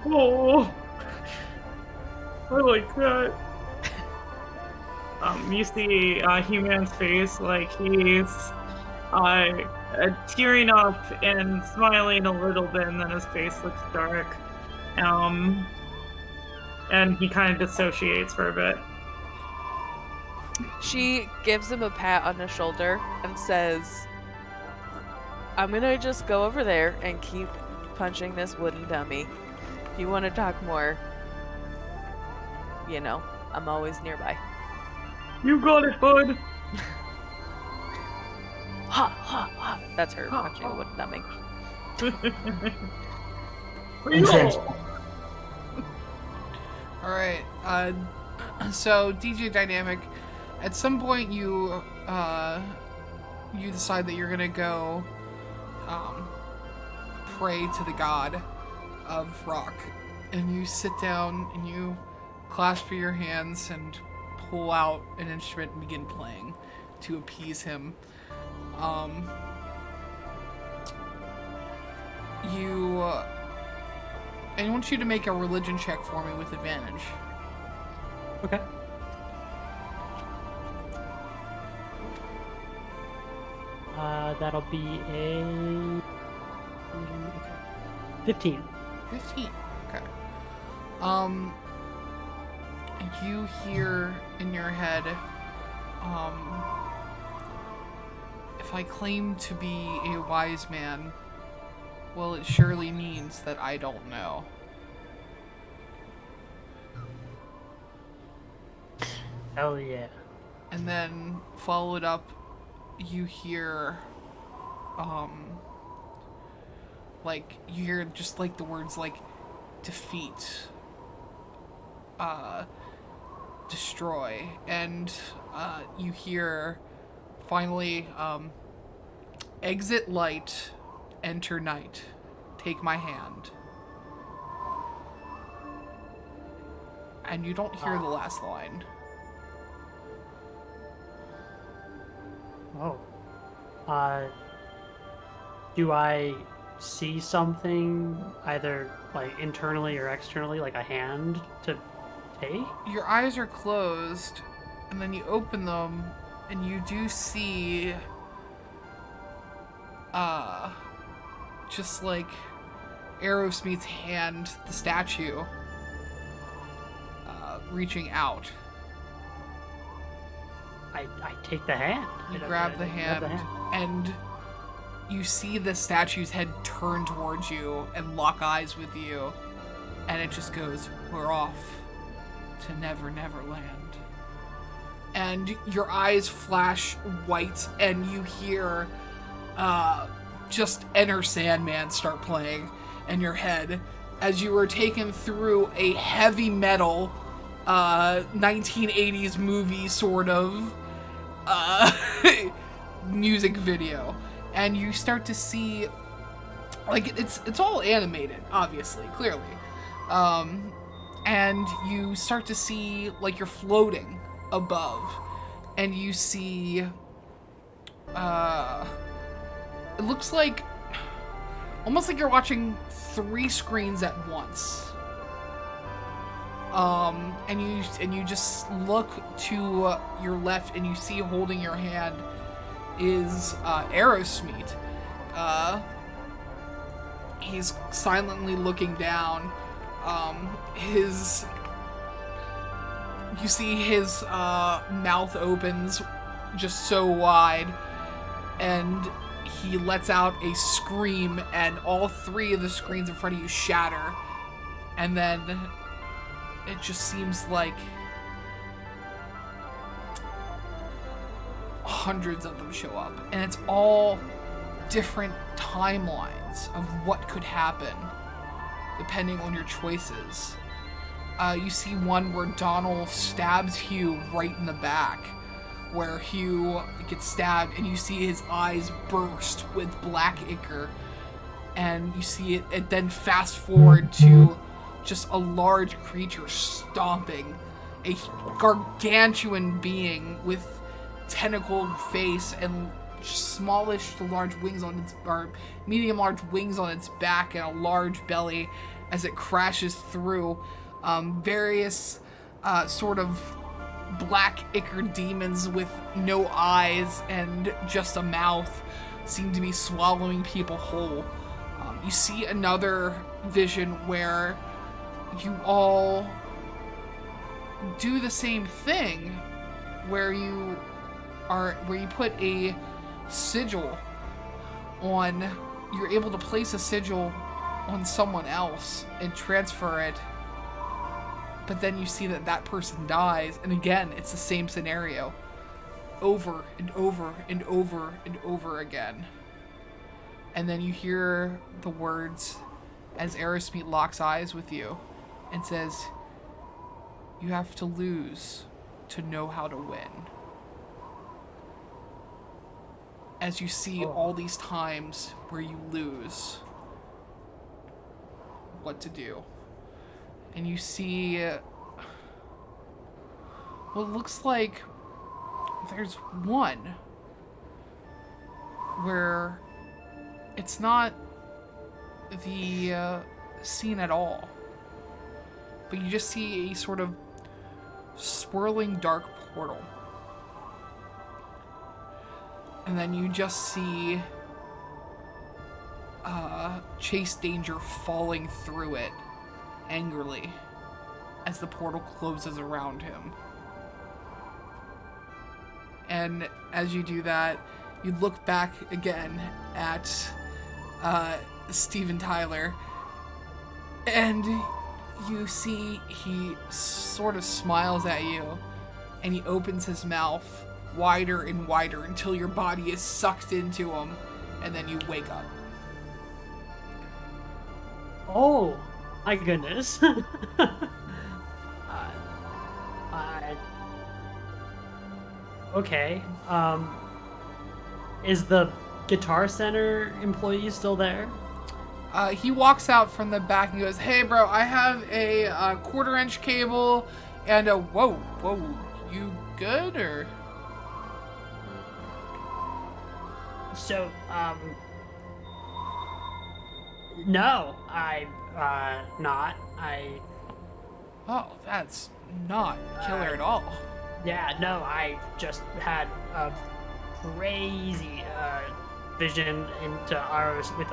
Oh, I like that. You see He-Man's face, like he's tearing up and smiling a little bit, and then his face looks dark. And he kind of dissociates for a bit. She gives him a pat on the shoulder and says, I'm gonna just go over there and keep punching this wooden dummy. If you want to talk more, you know, I'm always nearby. You got it, bud. Ha ha ha. That's her punching a wooden dummy. And transport. All right. So DJ Dynamic, at some point you decide that you're gonna go pray to the god of rock, and you sit down and you clasp your hands and pull out an instrument and begin playing to appease him. I want you to make a religion check for me with advantage. Okay. That'll be a 15. 15. Okay. You hear in your head, if I claim to be a wise man, well, it surely means that I don't know. Hell yeah. And then followed up, you hear, you hear just like the words like defeat, destroy, and you hear finally, exit light, enter night, take my hand. And you don't hear the last line. Oh. Do I see something either like internally or externally, like a hand to take? Your eyes are closed, and then you open them, and you do see, just like Aerosmith's hand, the statue, reaching out. I take the hand. You grab the hand, and you see the statue's head turn towards you and lock eyes with you, and it just goes, "We're off to Never Never Land." And your eyes flash white, and you hear just Enter Sandman start playing in your head as you were taken through a heavy metal 1980s movie sort of music video, and you start to see, like, it's all animated, obviously, clearly, and you start to see, like, you're floating above, and you see, it looks like almost like you're watching 3 screens at once. And you just look to your left, and you see holding your hand is Aerosmith. He's silently looking down. You see his mouth opens just so wide, and he lets out a scream, and all 3 of the screens in front of you shatter, and then it just seems like hundreds of them show up, and it's all different timelines of what could happen depending on your choices. You see one where Donald stabs Hugh right in the back, where Hugh gets stabbed and you see his eyes burst with black ichor, and you see it then fast forward to just a large creature stomping, a gargantuan being with tentacled face and smallish to large wings on its, or medium large wings on its back and a large belly as it crashes through. Various sort of black ichor demons with no eyes and just a mouth seem to be swallowing people whole. You see another vision where you all do the same thing, where you put a sigil on, you're able to place a sigil on someone else and transfer it, but then you see that person dies, and again, it's the same scenario over and over and over and over again. And then you hear the words as Aerosmith locks eyes with you and says, "You have to lose to know how to win." As you see all these times where you lose what to do. And you see what looks like there's one where it's not the scene at all, but you just see a sort of swirling dark portal. And then you just see Chase Danger falling through it angrily as the portal closes around him. And as you do that, you look back again at Steven Tyler, and you see he sort of smiles at you, and he opens his mouth wider and wider until your body is sucked into him, and then you wake up. Oh, my goodness. Okay. Is the Guitar Center employee still there? He walks out from the back and goes, "Hey, bro, I have a quarter-inch cable and a whoa, you good or?" So, no, not. Oh, that's not killer at all. Yeah, no, I just had a crazy vision into Aerosmith,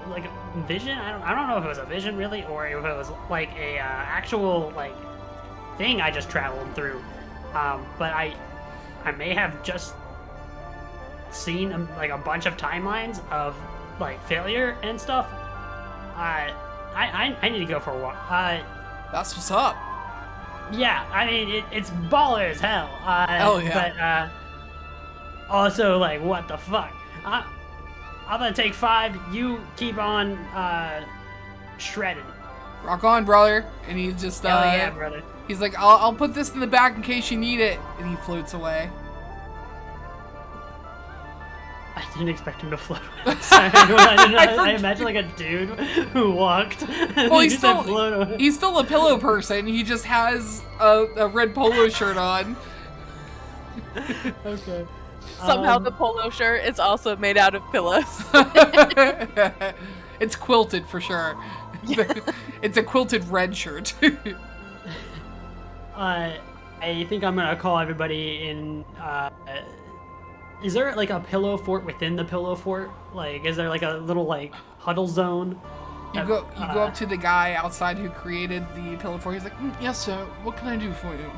like vision. I don't know if it was a vision really, or if it was like a actual like thing I just traveled through. But I may have just seen like a bunch of timelines of like failure and stuff. I need to go for a walk. That's what's up. Yeah, I mean it's baller as hell. Hell yeah. But also like what the fuck? I'm gonna take 5. You keep on shredding. Rock on, brother. And he just Hell yeah, brother. He's like, I'll put this in the back in case you need it, and he floats away. I didn't expect him to float. I imagine like a dude who walked. Well, he's still a pillow person. He just has a red polo shirt on. Okay. Somehow the polo shirt is also made out of pillows. It's quilted for sure. It's a quilted red shirt. I think I'm gonna call everybody in. Is there like a pillow fort within the pillow fort? Like, is there like a little like huddle zone? You go up to the guy outside who created the pillow fort. He's like, "Yes, sir. What can I do for you?"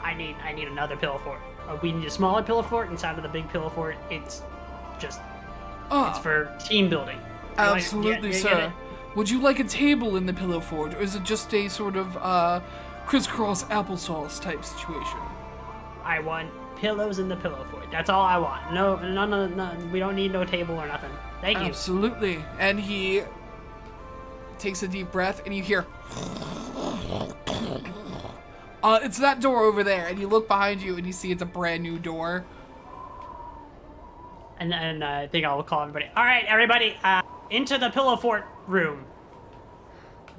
I need another pillow fort. We need a smaller pillow fort inside of the big pillow fort. It's just it's for team building. Absolutely, get sir. it? Would you like a table in the pillow fort, or is it just a sort of crisscross applesauce type situation? I want pillows in the pillow fort. That's all I want. No, we don't need no table or nothing. Thank you. Absolutely. And he takes a deep breath, and you hear. It's that door over there, and you look behind you, and you see it's a brand new door. And I think I'll call everybody. All right, everybody, into the pillow fort room.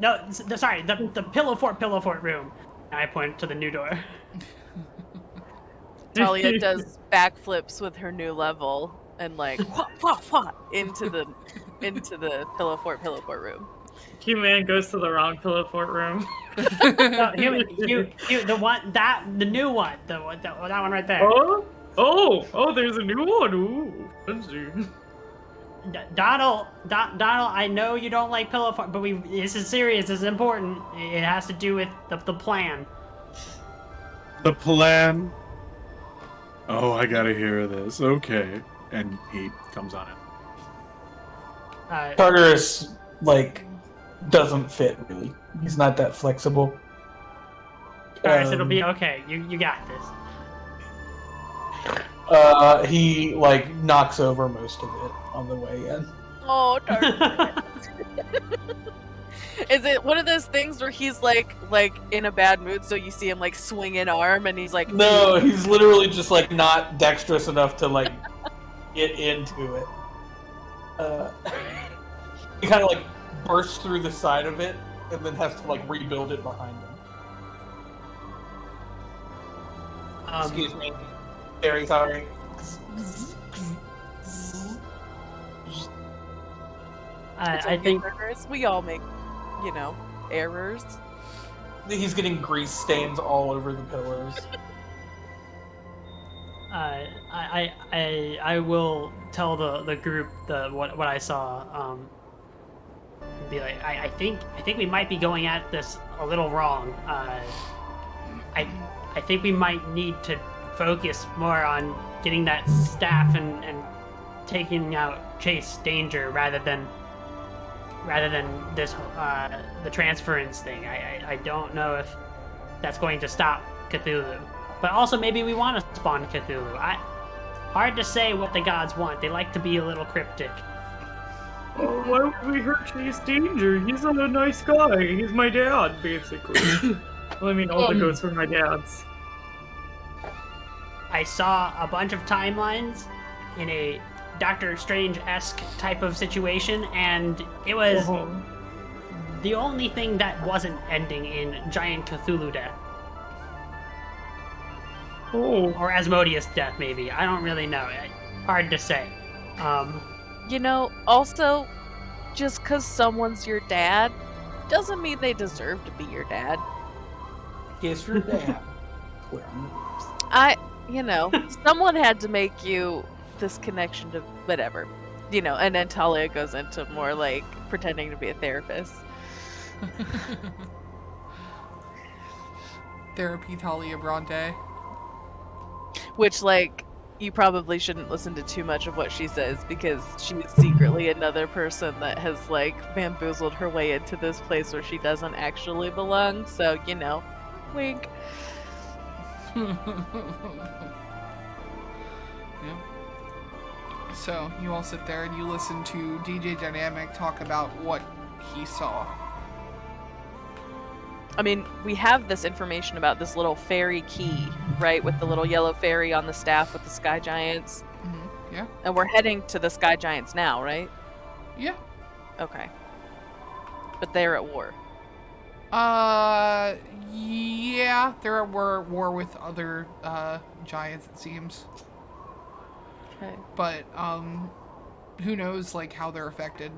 No, sorry, the pillow fort room. And I point to the new door. Talia does backflips with her new level and like into the pillow fort room. Q-Man goes to the wrong pillow fort room. No, the new one, that one right there. Oh, there's a new one. Ooh, fancy. Donald, I know you don't like pillow fort, but this is serious. This is important. It has to do with the plan. The plan? Oh, I gotta hear this. Okay. And he comes on it. Tartarus, like, doesn't fit, really. He's not that flexible. Alright, so it'll be okay. You got this. He, like, knocks over most of it on the way in. Oh, Tartarus. Is it one of those things where he's like in a bad mood, so you see him like swing an arm and he's like, No, he's literally just like not dexterous enough to like get into it. He kind of like bursts through the side of it and then has to like rebuild it behind him. Excuse me. Very sorry. I think we all make, errors. He's getting grease stains all over the pillars. I will tell the group what I saw. Be like, I think we might be going at this a little wrong. I think we might need to focus more on getting that staff and taking out Chase Danger rather than this the transference thing. I don't know if that's going to stop Cthulhu, but also maybe we want to spawn Cthulhu. Hard to say what the gods want. They like to be a little cryptic. Oh, why would we hurt Chase Danger? He's a nice guy. He's my dad, basically. Well, I mean, all the ghosts were my dad's. I saw a bunch of timelines in a Doctor Strange-esque type of situation, and it was the only thing that wasn't ending in giant Cthulhu death. Oh. Or Asmodeus death, maybe. I don't really know. Hard to say. Also, just because someone's your dad doesn't mean they deserve to be your dad. Kiss your dad. Someone had to make you this connection to whatever. And then Talia goes into more like pretending to be a therapist. Therapy Talia Bronte. Which, you probably shouldn't listen to too much of what she says, because she's secretly another person that has, bamboozled her way into this place where she doesn't actually belong. So, wink. Yeah. So, you all sit there and you listen to DJ Dynamic talk about what he saw. I mean, we have this information about this little fairy key, right? With the little yellow fairy on the staff with the sky giants. Mm-hmm. Yeah. And we're heading to the sky giants now, right? Yeah. Okay. But they're at war. Yeah. They're at war with other, giants, it seems. Okay. But, who knows, how they're affected.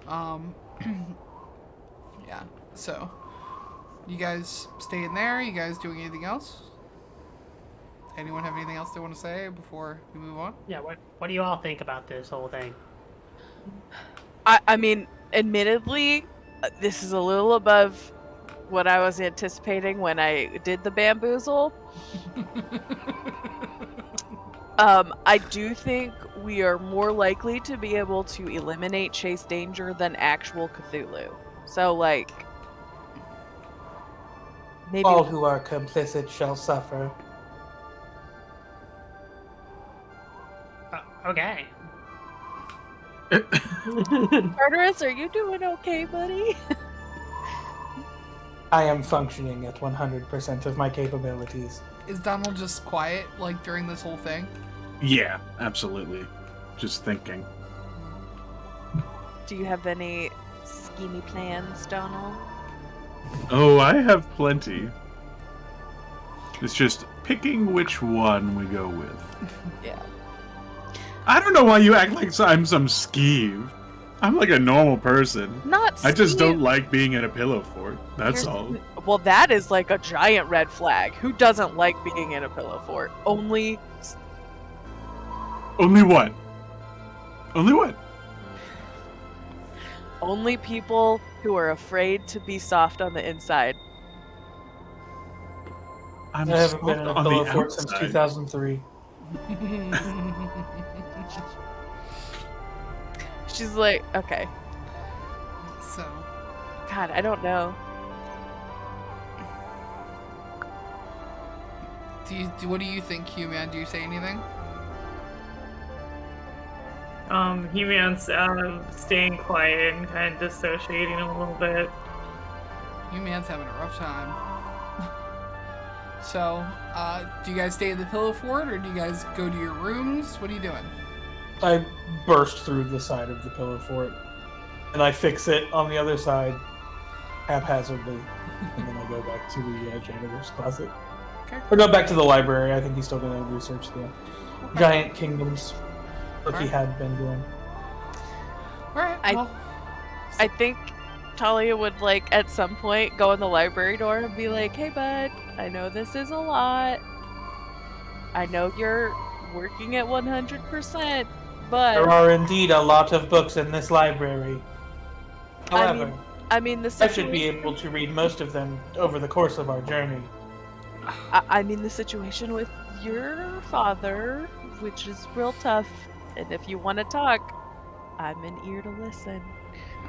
Yeah. So, you guys stay in there? You guys doing anything else? Anyone have anything else they want to say before we move on? Yeah, what do you all think about this whole thing? I mean, admittedly, this is a little above what I was anticipating when I did the bamboozle. I do think we are more likely to be able to eliminate Chase Danger than actual Cthulhu. So, maybe all who are complicit shall suffer. Okay. Tartarus, are you doing okay, buddy? I am functioning at 100% of my capabilities. Is Donald just quiet, like, during this whole thing? Yeah, absolutely. Just thinking. Do you have any schemy plans, Donald? Oh, I have plenty. It's just picking which one we go with. Yeah. I don't know why you act like I'm some skeeve. I'm like a normal person. Not I just don't scheme. like being in a pillow fort. That's You're- all. Well, that is like a giant red flag. Who doesn't like being in a pillow fort? Only Only what? Only what? only people who are afraid to be soft on the inside. I'm I haven't soft been in a on pillow the fort since outside. 2003. She's like, okay. So, God, I don't know. what do you think, Hugh-Man? Do you say anything? He-Man's staying quiet and kind of dissociating a little bit. Hugh-Man's having a rough time. So, do you guys stay at the pillow fort, or do you guys go to your rooms? What are you doing? I burst through the side of the pillow fort, and I fix it on the other side, haphazardly, and then I go back to the janitor's closet. Okay. Or no, back to the library. I think he's still going to research the giant kingdoms, like he had been doing. Alright, I- well, I think Talia would like at some point go in the library door and be like, "Hey, bud, I know this is a lot. I know you're working at 100%, but There are indeed a lot of books in this library. However, I mean the I should be situation. able to read most of them over the course of our journey. I mean the situation with your father, which is real tough. And if you want to talk, I'm an ear to listen."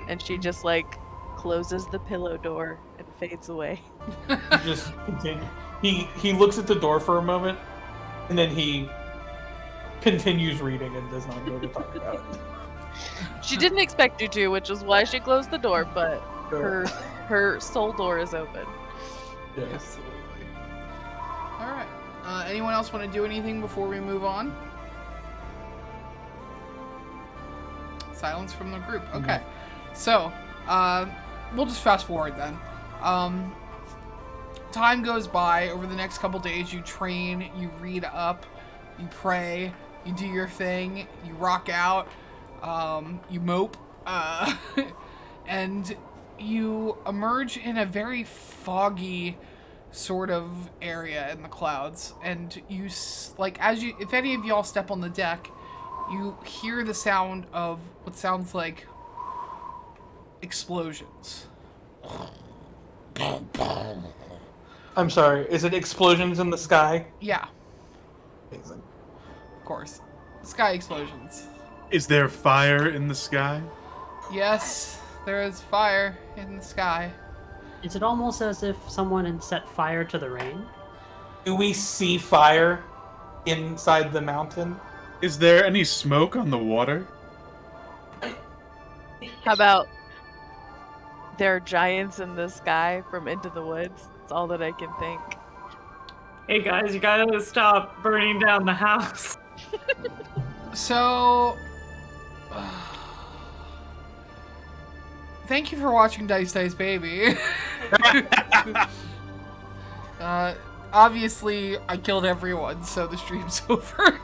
And she just like closes the pillow door and fades away. He just continue. He looks at the door for a moment, and then he continues reading and does not go to talk about it. She didn't expect you to, which is why she closed the door, but her soul door is open. Yes. absolutely. Alright. Anyone else want to do anything before we move on? Silence from the group. Okay. So, we'll just fast forward then. Time goes by. Over the next couple days, you train, you read up, you pray, you do your thing, you rock out, you mope, and you emerge in a very foggy sort of area in the clouds. And you, if any of y'all step on the deck, you hear the sound of what sounds like explosions. I'm sorry. Is it explosions in the sky? Yeah, Amazing. of course. Sky explosions. Is there fire in the sky? Yes, there is fire in the sky. Is it almost as if someone had set fire to the rain? Do we see fire inside the mountain? Is there any smoke on the water? How about there are giants in the sky from Into the Woods? That's all that I can think. Hey guys, you gotta stop burning down the house. So, thank you for watching Dice Dice Baby. Obviously, I killed everyone, so the stream's over.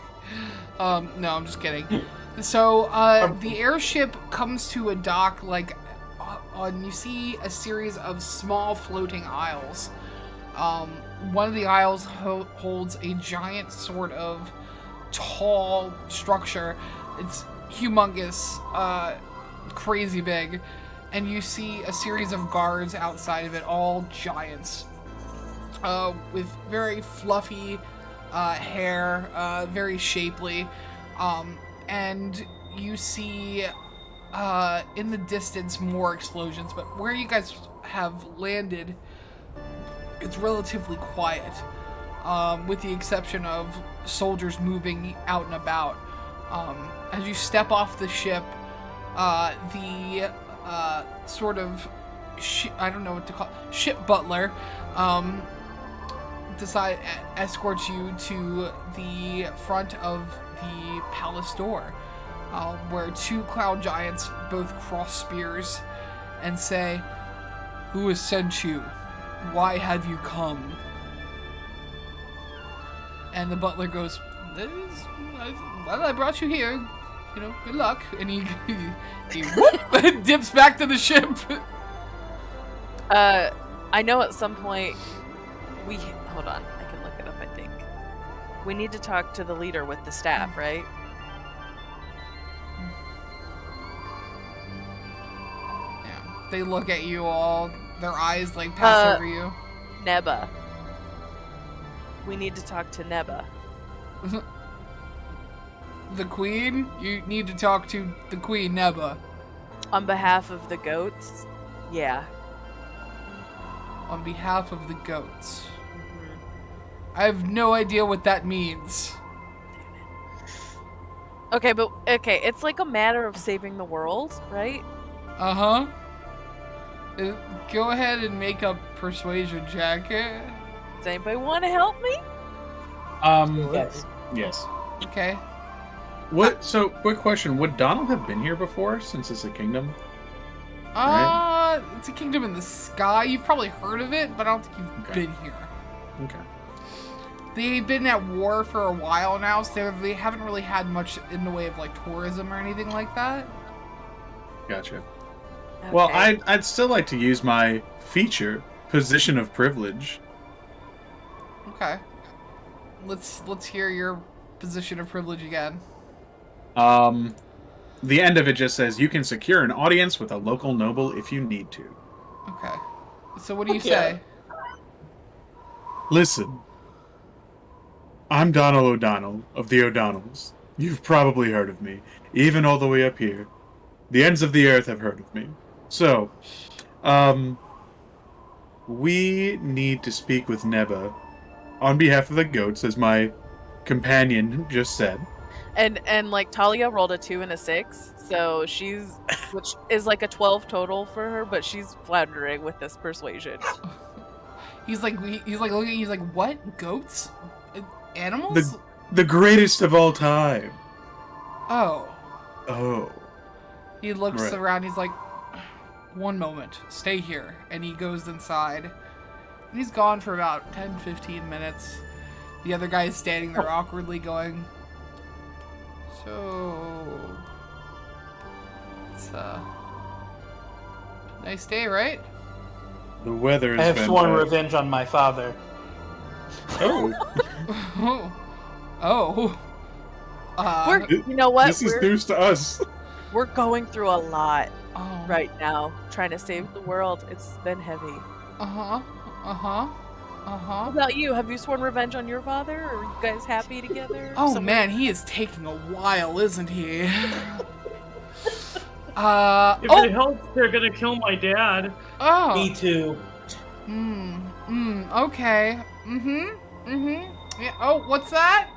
No, I'm just kidding. So, the airship comes to a dock, you see a series of small floating aisles. One of the aisles holds a giant sort of tall structure. It's humongous, crazy big. And you see a series of guards outside of it, all giants, with very fluffy hair, very shapely. And you see in the distance more explosions, but where you guys have landed, it's relatively quiet, with the exception of soldiers moving out and about. As you step off the ship, the sort of I don't know what to call it, ship butler escorts you to the front of the palace door, where two cloud giants both cross spears and say, "Who has sent you? Why have you come?" And the butler goes, "Well, I brought you here. You know, good luck." And he whoop, dips back to the ship. I know at some point hold on, I can look it up, I think. We need to talk to the leader with the staff, right? Yeah. They look at you all, their eyes like pass over you. Neba. We need to talk to Neba. The queen? You need to talk to the queen, Neba. On behalf of the goats? Yeah. On behalf of the goats. I have no idea what that means. Okay, it's like a matter of saving the world, right? Uh-huh. Go ahead and make a persuasion check. Does anybody want to help me? Yes. Yes. Okay. What? So, quick question: would Donald have been here before, since it's a kingdom? It's a kingdom in the sky. You've probably heard of it, but I don't think you've been here. Okay. They've been at war for a while now, so they haven't really had much in the way of like tourism or anything like that. Gotcha. Okay. Well, I'd still like to use my feature, position of privilege. Okay. Let's hear your position of privilege again. The end of it just says you can secure an audience with a local noble if you need to. Okay. So what do you say? Listen. I'm Donald O'Donnell of the O'Donnells. You've probably heard of me, even all the way up here. The ends of the earth have heard of me. So, we need to speak with Neba on behalf of the goats, as my companion just said. And like Talia rolled a 2 and a 6, so which is like a 12 total for her, but she's floundering with this persuasion. He's like looking at you, he's like, what? Goats? Animals? The greatest of all time. Oh. Oh. He looks Right. around, he's like, one moment, stay here. And he goes inside. And he's gone for about 10-15 minutes. The other guy is standing there awkwardly going, so, it's a nice day, right? The weather is I have sworn fantastic. revenge on my father. Oh. Oh. You know what? This is news to us. We're going through a lot Oh. right now, trying to save the world. It's been heavy. How about you? Have you sworn revenge on your father? Are you guys happy together? Oh Someone- man, he is taking a while, isn't he? If Oh. it helps, they're gonna kill my dad. Oh. Me too. Okay. Yeah. Oh, what's that?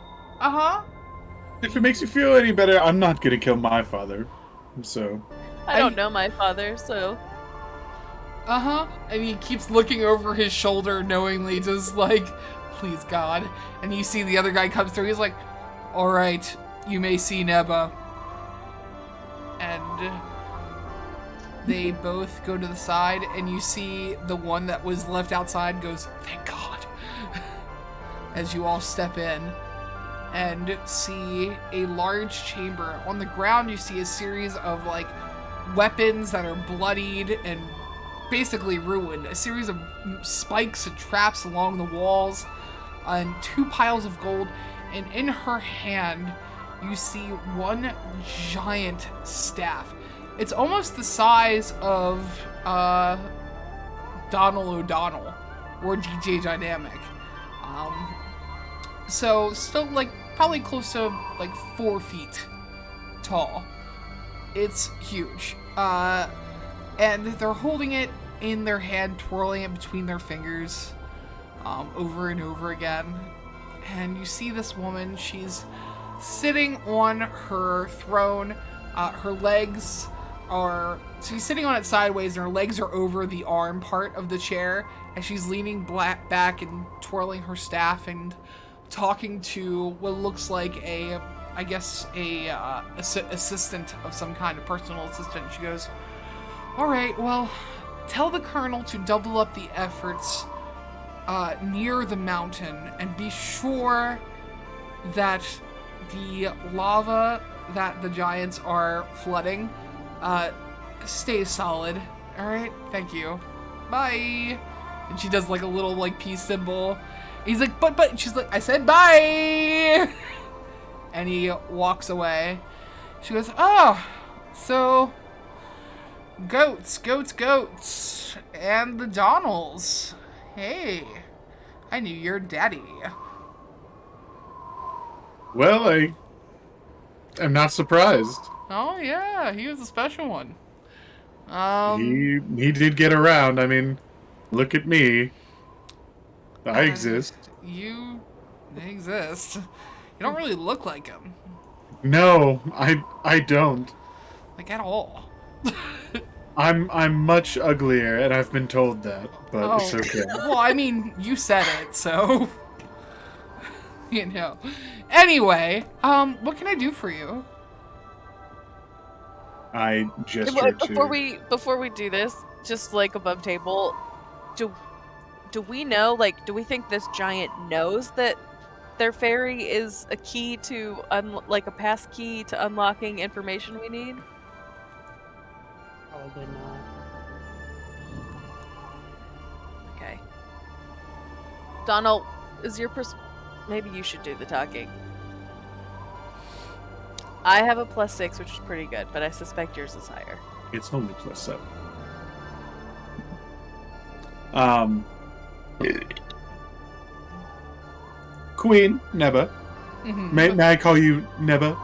If it makes you feel any better, I'm not gonna kill my father. So. I don't know my father, so And he keeps looking over his shoulder knowingly, just like, please God. And you see the other guy comes through, he's like, alright, you may see Neba. And they both go to the side, and you see the one that was left outside goes, thank God. As you all step in and see a large chamber. On the ground, you see a series of, like, weapons that are bloodied and basically ruined. A series of spikes and traps along the walls, and 2 piles of gold. And in her hand, you see one giant staff. It's almost the size of Donald O'Donnell or DJ Dynamic. So still like probably close to like 4 feet tall. It's huge. And they're holding it in their hand, twirling it between their fingers, over and over again. And you see this woman, she's sitting on her throne. Her legs are... So she's sitting on it sideways, and her legs are over the arm part of the chair, and she's leaning back and twirling her staff and talking to what looks like a assistant of some kind, a personal assistant. She goes, "All right, well, tell the Colonel to double up the efforts near the mountain, and be sure that the lava that the giants are flooding stays solid. All right, thank you. Bye." And she does like a little like peace symbol. He's like, but she's like, "I said bye." And he walks away. She goes, "Oh, so goats, and the Donnells. Hey, I knew your daddy." Well, I am not surprised. Oh yeah, he was a special one. He did get around. I mean, look at me. I exist. You exist. You don't really look like him, No, I don't. like at all. I'm much uglier, and I've been told that, but it's okay. Well, I mean, you said it, so you know. Anyway, what can I do for you? I gestured to... Before we do this, just like above table, do we know, like, do we think this giant knows that their fairy is a key to like a pass key to unlocking information we need? Probably not. Okay. Donald, is your maybe you should do the talking. I have a +6, which is pretty good, but I suspect yours is higher. It's only +7. Queen Neba. Mm-hmm. May I call you Neba?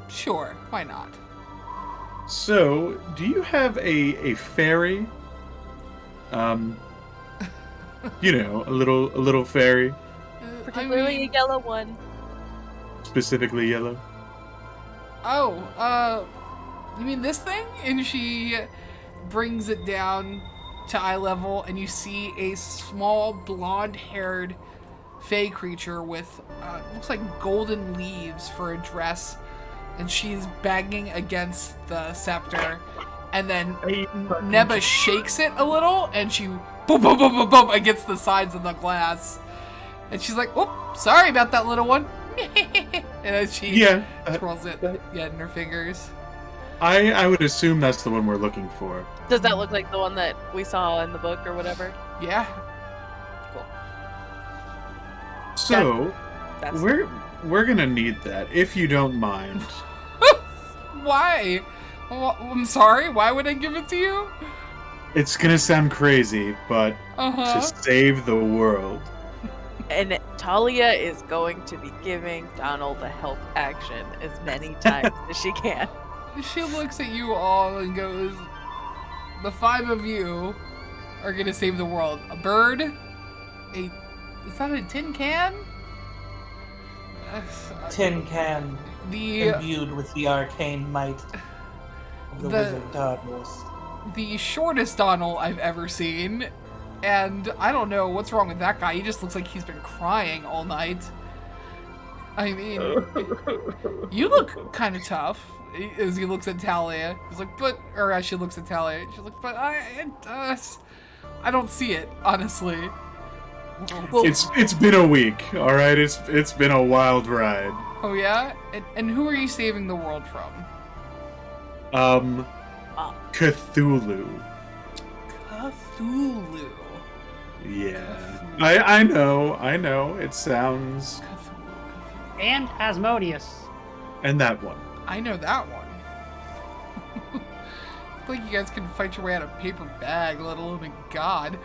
Sure. Why not? So, do you have a fairy? You know, a little fairy, Particularly a yellow one. specifically yellow. Oh, you mean this thing? And she brings it down to eye level, and you see a small blonde-haired fey creature with looks like golden leaves for a dress, and she's banging against the scepter, and then Neba shakes it a little, and she boom, boom, boom, boom, boom against the sides of the glass, and she's like, "Oh, sorry about that, little one." And then she twirls it in her fingers. I would assume that's the one we're looking for. Does that look like the one that we saw in the book or whatever? Yeah. Cool. So, That's we're gonna need that, if you don't mind. Why? Well, I'm sorry. Why would I give it to you? It's gonna sound crazy, but to save the world. And Talia is going to be giving Donald the help action as many times as she can. She looks at you all and goes, "The 5 of you are gonna save the world. A bird? Is that a tin can? Tin can The imbued with the arcane might of the wizard Dodros. the shortest Donald I've ever seen, and I don't know what's wrong with that guy. He just looks like he's been crying all night. I mean, you look kind of tough." As he looks at Talia, he's like, or as she looks at Talia, she's like, "But I don't see it, honestly." Well, It's been a week, all right. It's been a wild ride. Oh yeah, and who are you saving the world from? Cthulhu. Cthulhu. Yeah, I know. It sounds. Cthulhu. And Asmodeus. And that one. I know that one. I think you guys can fight your way out of a paper bag, let alone a god.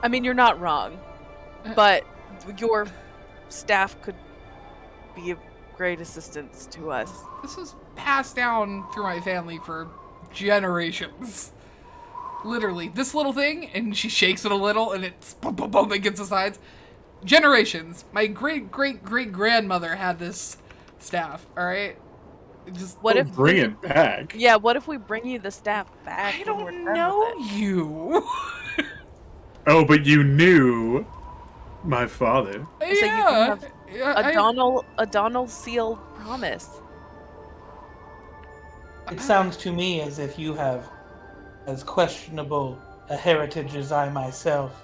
I mean, you're not wrong, but your staff could be of great assistance to us. This was passed down through my family for generations. Literally, this little thing, and she shakes it a little, and it's boom, boom, boom against the sides. generations. My great-great-great-grandmother had this staff, alright? Just What if Bring it back. Yeah, what if we bring you the staff back? I when we're don't done know with it? you. Oh, but you knew my father. So you can have Yeah, a Donald sealed promise. It sounds to me as if you have as questionable a heritage as I myself.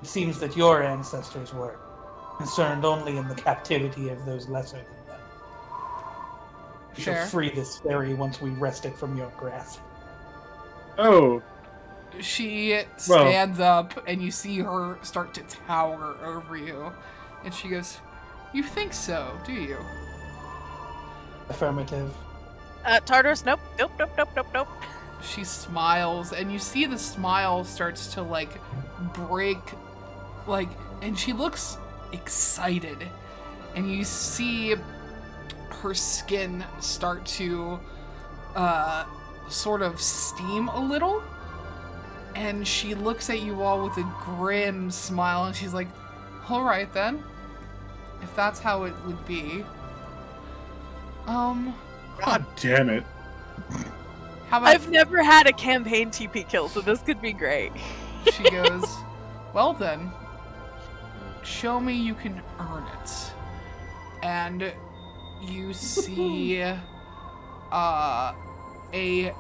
It seems that your ancestors were concerned only in the captivity of those lesser than them. We shall Fair. free this fairy once we wrest it from your grasp. Oh, She stands up, and you see her start to tower over you. And she goes, "You think so, do you?" Affirmative. Tartarus, nope. She smiles, and you see the smile starts to, like, break, like, and she looks excited. And you see her skin start to, sort of steam a little. And she looks at you all with a grim smile, and she's like, "All right, then. If that's how it would be. God damn it. How about..." I've never had a campaign TP kill, so this could be great. She goes, "Well then, show me you can earn it." And you see a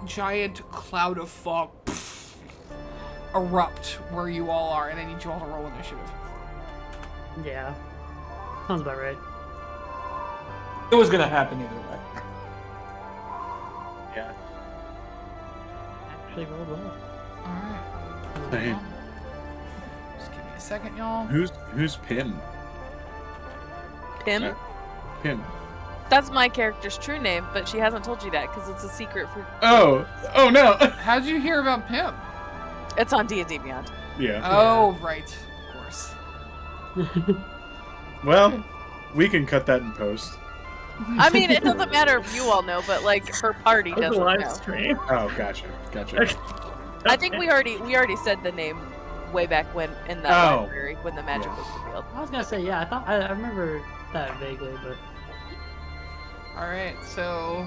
giant cloud of fog erupt where you all are, and I need you all to roll initiative. Yeah. Sounds about right. It was gonna happen either way. Yeah. Actually rolled well. Alright. Same. Just give me a second, y'all. Who's Pim? Pim? Pim. That's my character's true name, but she hasn't told you that because it's a secret for. Oh no. How'd you hear about Pim? It's on D&D Beyond. Yeah. Oh, right. Of course. Well, we can cut that in post. I mean, it doesn't matter if you all know, but like her party That was a doesn't live know. stream. Oh, gotcha. I think we already said the name way back when in that library when the magic was revealed. I was gonna say, yeah, I remember that vaguely, but Alright, so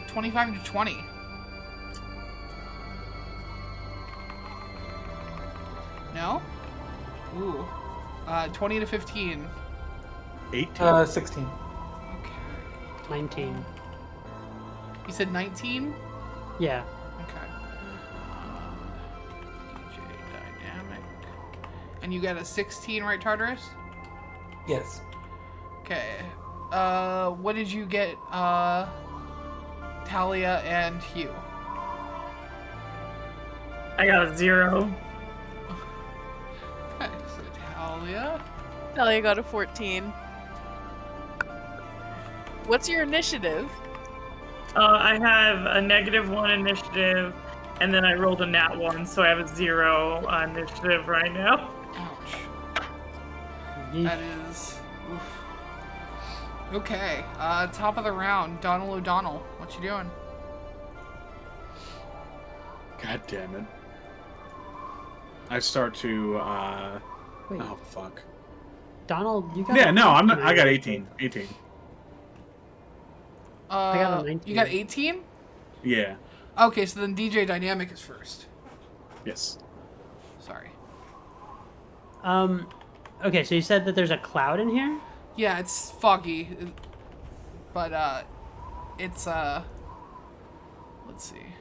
25 to 20. No? Ooh. 20 to 15. 18. 16. Okay. 19. You said 19? Yeah. Okay. DJ Dynamic. And you got a 16, right, Tartarus? Yes. Okay. What did you get, Talia and Hugh? I got a 0. Okay, so Talia. Talia got a 14. What's your initiative? I have a -1 initiative, and then I rolled a nat 1, so I have a 0 initiative right now. Ouch. Yeesh. That is... Oof. Okay, top of the round. Donald O'Donnell, what you doing? God damn it. I start to Wait, oh fuck. Donald, you got. Yeah, no, I'm not I got 18. 18. I got a 19. You got 18? Yeah. Okay, so then DJ Dynamic is first. Yes. Sorry. Okay, so you said that there's a cloud in here? Yeah, it's foggy, but it's let's see.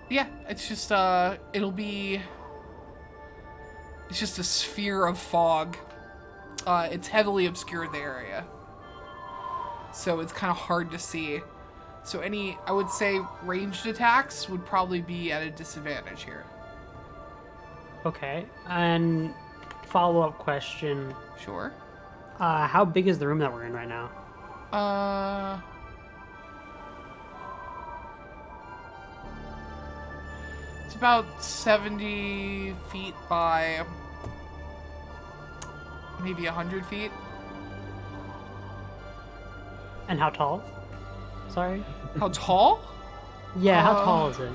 Yeah, it's just it's just a sphere of fog. It's heavily obscured the area, so it's kind of hard to see. So I would say ranged attacks would probably be at a disadvantage here. Okay, and follow-up question. Sure. How big is the room that we're in right now? It's about 70 feet by maybe 100 feet. And how tall? Sorry? How tall? Yeah, how tall is it?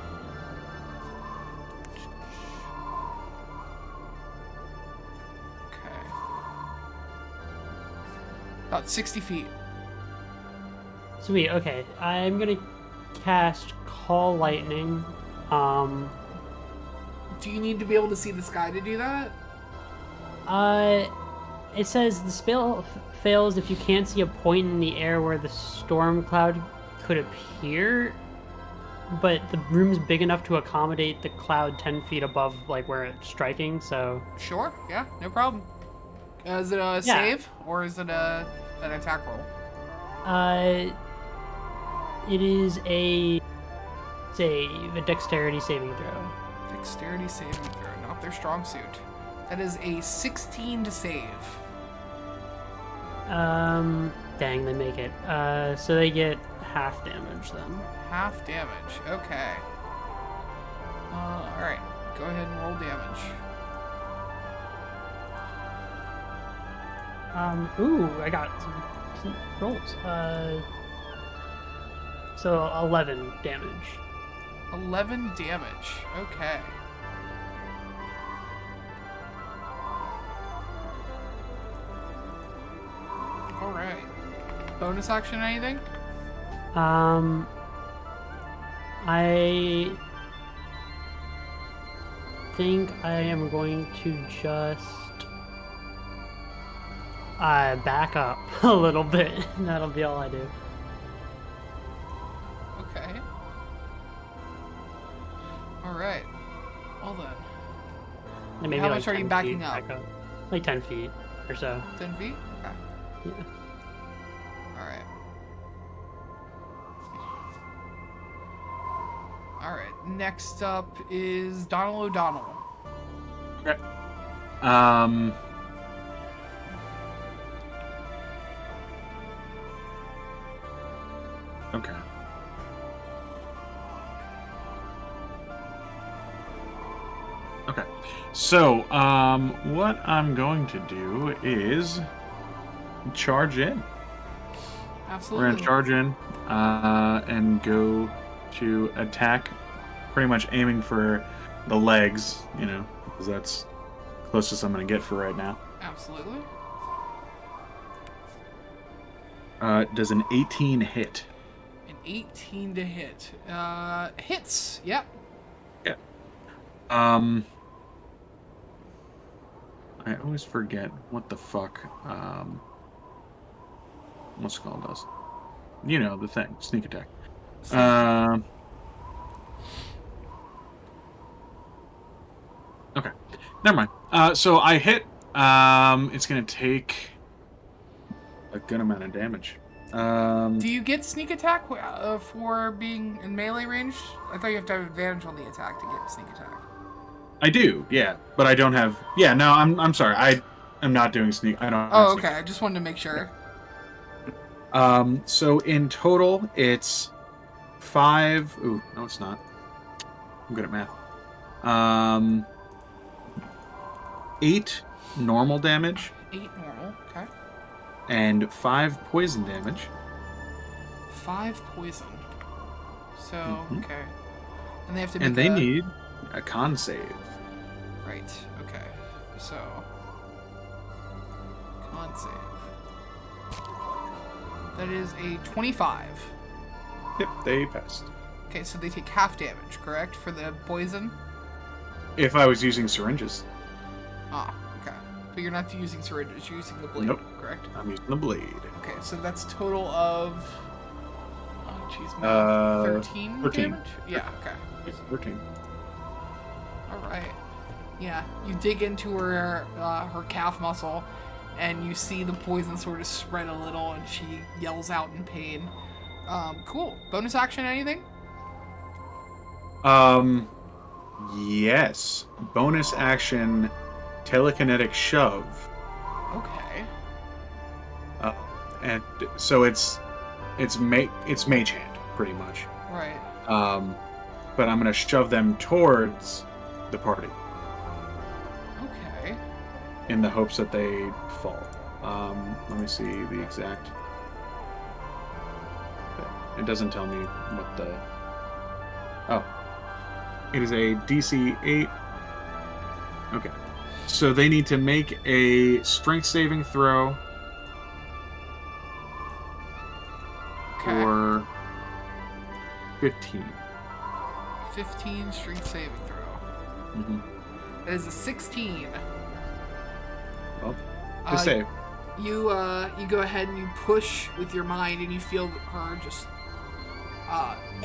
About 60 feet. Sweet. Okay, I'm gonna cast Call Lightning. Do you need to be able to see the sky to do that? It says the spell fails if you can't see a point in the air where the storm cloud could appear, but the room's big enough to accommodate the cloud 10 feet above, like, where it's striking, so... Sure, yeah, no problem. Is it a save, or is it an attack roll? It is a save, a dexterity saving throw. Dexterity saving throw, not their strong suit. That is a 16 to save. Dang, they make it. So they get half damage then. Half damage, okay. Alright, go ahead and roll damage. Ooh, I got some rolls. So 11 damage. 11 damage, okay. Alright. Bonus action, anything? I think I am going to just back up a little bit. That'll be all I do. Okay. Alright. Well then. And maybe How like much are you 10 backing feet up? back up? Like 10 feet or so. 10 feet? Okay. Yeah. Alright. Alright, next up is Donald O'Donnell. Okay. Okay. Okay. So, what I'm going to do is charge in. Absolutely. We're gonna charge in, and go to attack, pretty much aiming for the legs, you know, because that's closest I'm gonna get for right now. Absolutely. Does an 18 hit? An 18 to hit. Hits. Yep. Yeah. I always forget what the fuck, what's it called does. You know, the thing. Sneak attack. Okay. Never mind. So I hit. It's gonna take a good amount of damage. Do you get sneak attack for being in melee range? I thought you have to have advantage on the attack to get sneak attack. I do, yeah, but I don't have. Yeah, no, I'm sorry. I am not doing sneak. I don't. Oh, have okay. I just wanted to make sure. So in total, it's 5. Ooh, no, it's not. I'm good at math. 8 normal damage 8 normal. Okay. and 5 poison damage. 5 poison. So okay. And they have to make And they need a con save. Right. Okay. So con save. That is a 25. Yep, they passed. Okay, so they take half damage, correct, for the poison? If I was using syringes, Ah, okay. But you're not using syringes, you're using the blade, Nope. correct? I'm using the blade. Okay, so that's total of... Oh, jeez, 13 13. damage? Yeah, okay. 13. Alright. Yeah, you dig into her calf muscle, and you see the poison sort of spread a little, and she yells out in pain. Cool. Bonus action, anything? Yes. Bonus action, telekinetic shove. Okay. And so it's mage hand, pretty much. Right. But I'm gonna shove them towards the party Okay. in the hopes that they fall. Let me see the exact. It doesn't tell me what the. Oh. It is a DC 8. Okay. So they need to make a strength saving throw. 15. 15 strength saving throw. Mm-hmm. That is a 16. Well, Uh, just save. You go ahead and you push with your mind, and you feel her just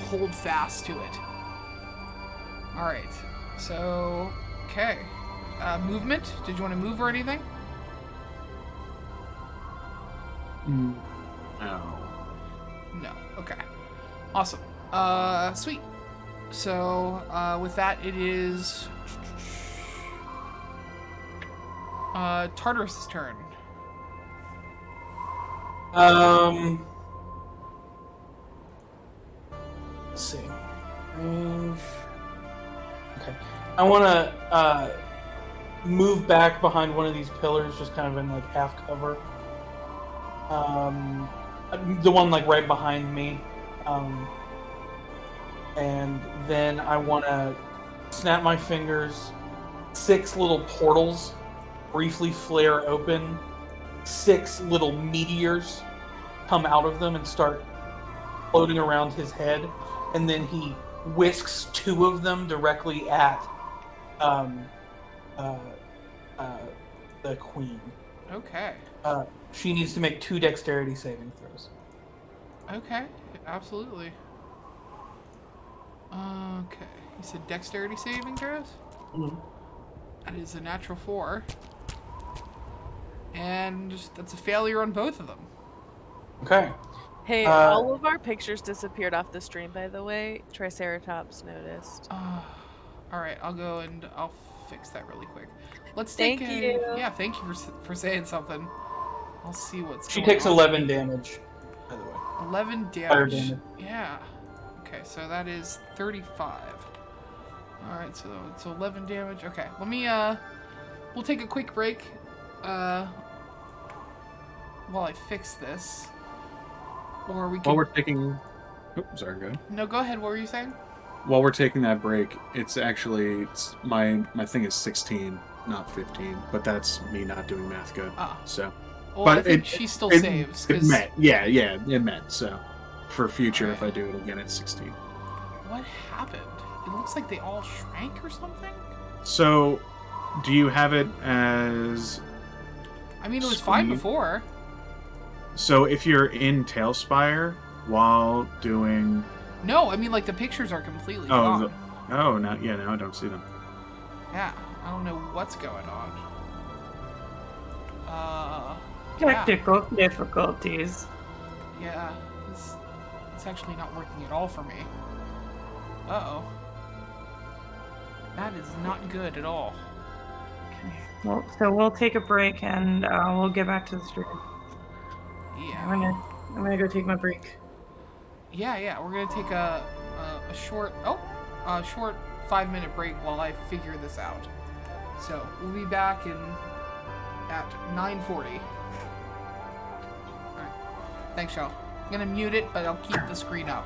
hold fast to it. All right. So, okay. Movement. Did you want to move or anything? No. No. Okay. Awesome. Sweet. So, with that, it is Tartarus' turn. Let's see. Range. Okay. I want to move back behind one of these pillars, just kind of in like half cover. The one like right behind me. And then I want to snap my fingers. 6 little portals briefly flare open. 6 little meteors come out of them and start floating around his head, and then he whisks 2 of them directly at the queen. Okay. She needs to make 2 dexterity saving throws. Okay. Absolutely. Okay. You said dexterity saving throws? Mhm. That is a natural 4. And that's a failure on both of them. Okay. Hey, all of our pictures disappeared off the stream, by the way. Triceratops noticed. All right, I'll go and I'll fix that really quick. Let's Thank take you. Yeah, thank you for saying something. I'll see what's She going takes on. 11 damage, by the way. 11 Fire damage. damage. Yeah. Okay, so that is 35. All right, so it's 11 damage. Okay, let me we'll take a quick break while I fix this. Or we can While we're taking... Oh, sorry, go ahead. No, go ahead. What were you saying? While we're taking that break, it's actually... my thing is 16, not 15. But that's me not doing math good. Ah. So... Well, But I think it- she still it, saves. It 'cause- met. Yeah, it met. So, for future, if I Alright. do it again, it's 16. What happened? It looks like they all shrank or something? So, do you have it as... I mean, it was fine Screen. before. So, if you're in Tailspire while doing... No, I mean, like, the pictures are completely Oh, gone. oh, no, yeah, now I don't see them. Yeah, I don't know what's going on. Technical difficulties. Yeah, it's actually not working at all for me. Uh-oh. That is not good at all. Well, so we'll take a break and we'll get back to the stream. Yeah. I'm gonna go take my break. Yeah, we're gonna take a short 5-minute break while I figure this out. So we'll be back at 9:40. Alright. Thanks, y'all. I'm gonna mute it, but I'll keep the screen up.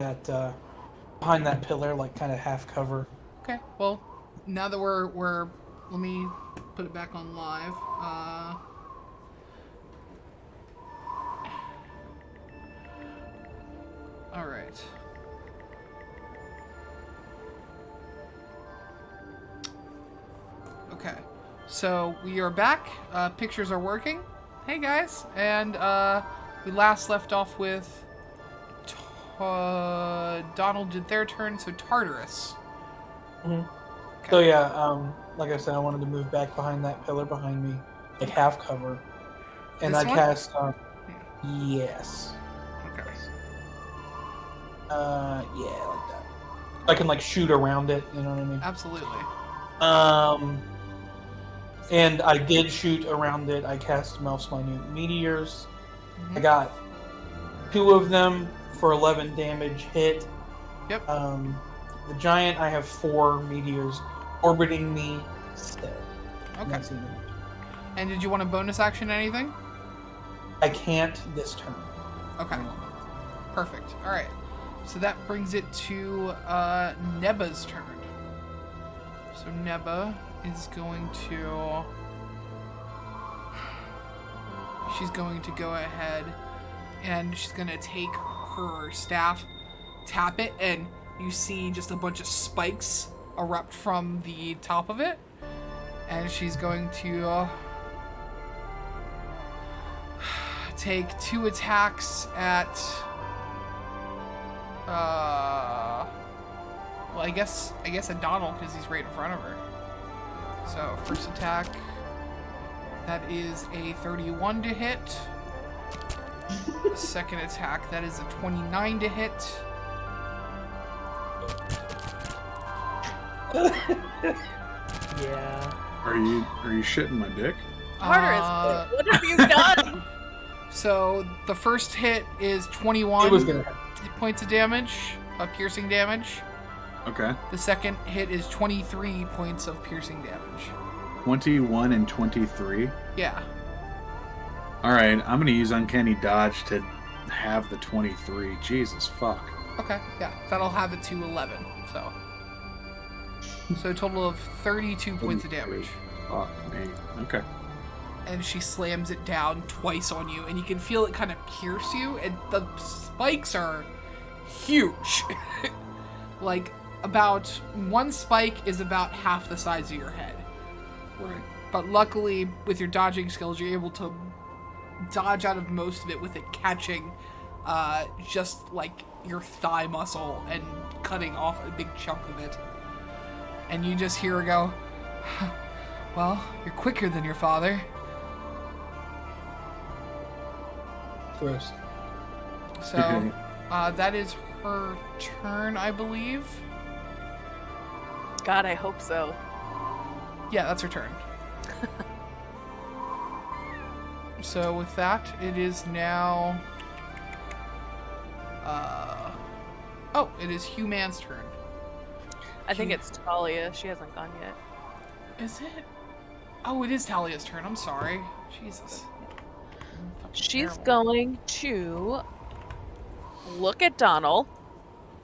that behind that pillar, like kind of half cover. Okay. Well, now that we're let me put it back on live. All right. Okay. So we are back. Pictures are working. Hey guys, and we last left off with Donald did their turn, so Tartarus. Mhm. Okay. So yeah, like I said, I wanted to move back behind that pillar behind me, like half cover, and This I one? cast. Yes. Okay. Yeah, like that. I can like shoot around it. You know what I mean? Absolutely. And I did shoot around it. I cast Melf's Minute Meteors. Mhm. I got 2 of them for 11 damage hit. Yep. The giant, I have 4 meteors orbiting me still. Okay. That's even. And did you want a bonus action anything? I can't this turn. Okay. Perfect. All right. So that brings it to Neba's turn. So Neba is going to... She's going to go ahead and she's going to take her staff, tap it, and you see just a bunch of spikes erupt from the top of it. And she's going to take 2 attacks at... well, I guess at Donald because he's right in front of her. So first attack, that is a 31 to hit. Second attack, that is a 29 to hit. Yeah. Are you shitting my dick? Tartarus, what have you done? So the first hit is 21 It was gonna. points of damage, piercing damage. Okay. The second hit is 23 points of piercing damage. 21 and 23. Yeah. All right, I'm gonna use Uncanny Dodge to have the 23. Jesus fuck. Okay, yeah, that'll have it to 11. So a total of 32 points of damage. Fuck me. Okay. And she slams it down twice on you, and you can feel it kind of pierce you, and the spikes are huge. Like, about one spike is about half the size of your head. Right. But luckily, with your dodging skills, you're able to dodge out of most of it with it catching just like your thigh muscle and cutting off a big chunk of it. And you just hear her go, well, you're quicker than your father. Gross. So, that is her turn, I believe. God, I hope so. Yeah, that's her turn. So with that, it is now... it is Human's turn. I think it's Talia. She hasn't gone yet. Is it? Oh, it is Talia's turn. I'm sorry. Jesus. I'm fucking She's terrible. going to look at Donald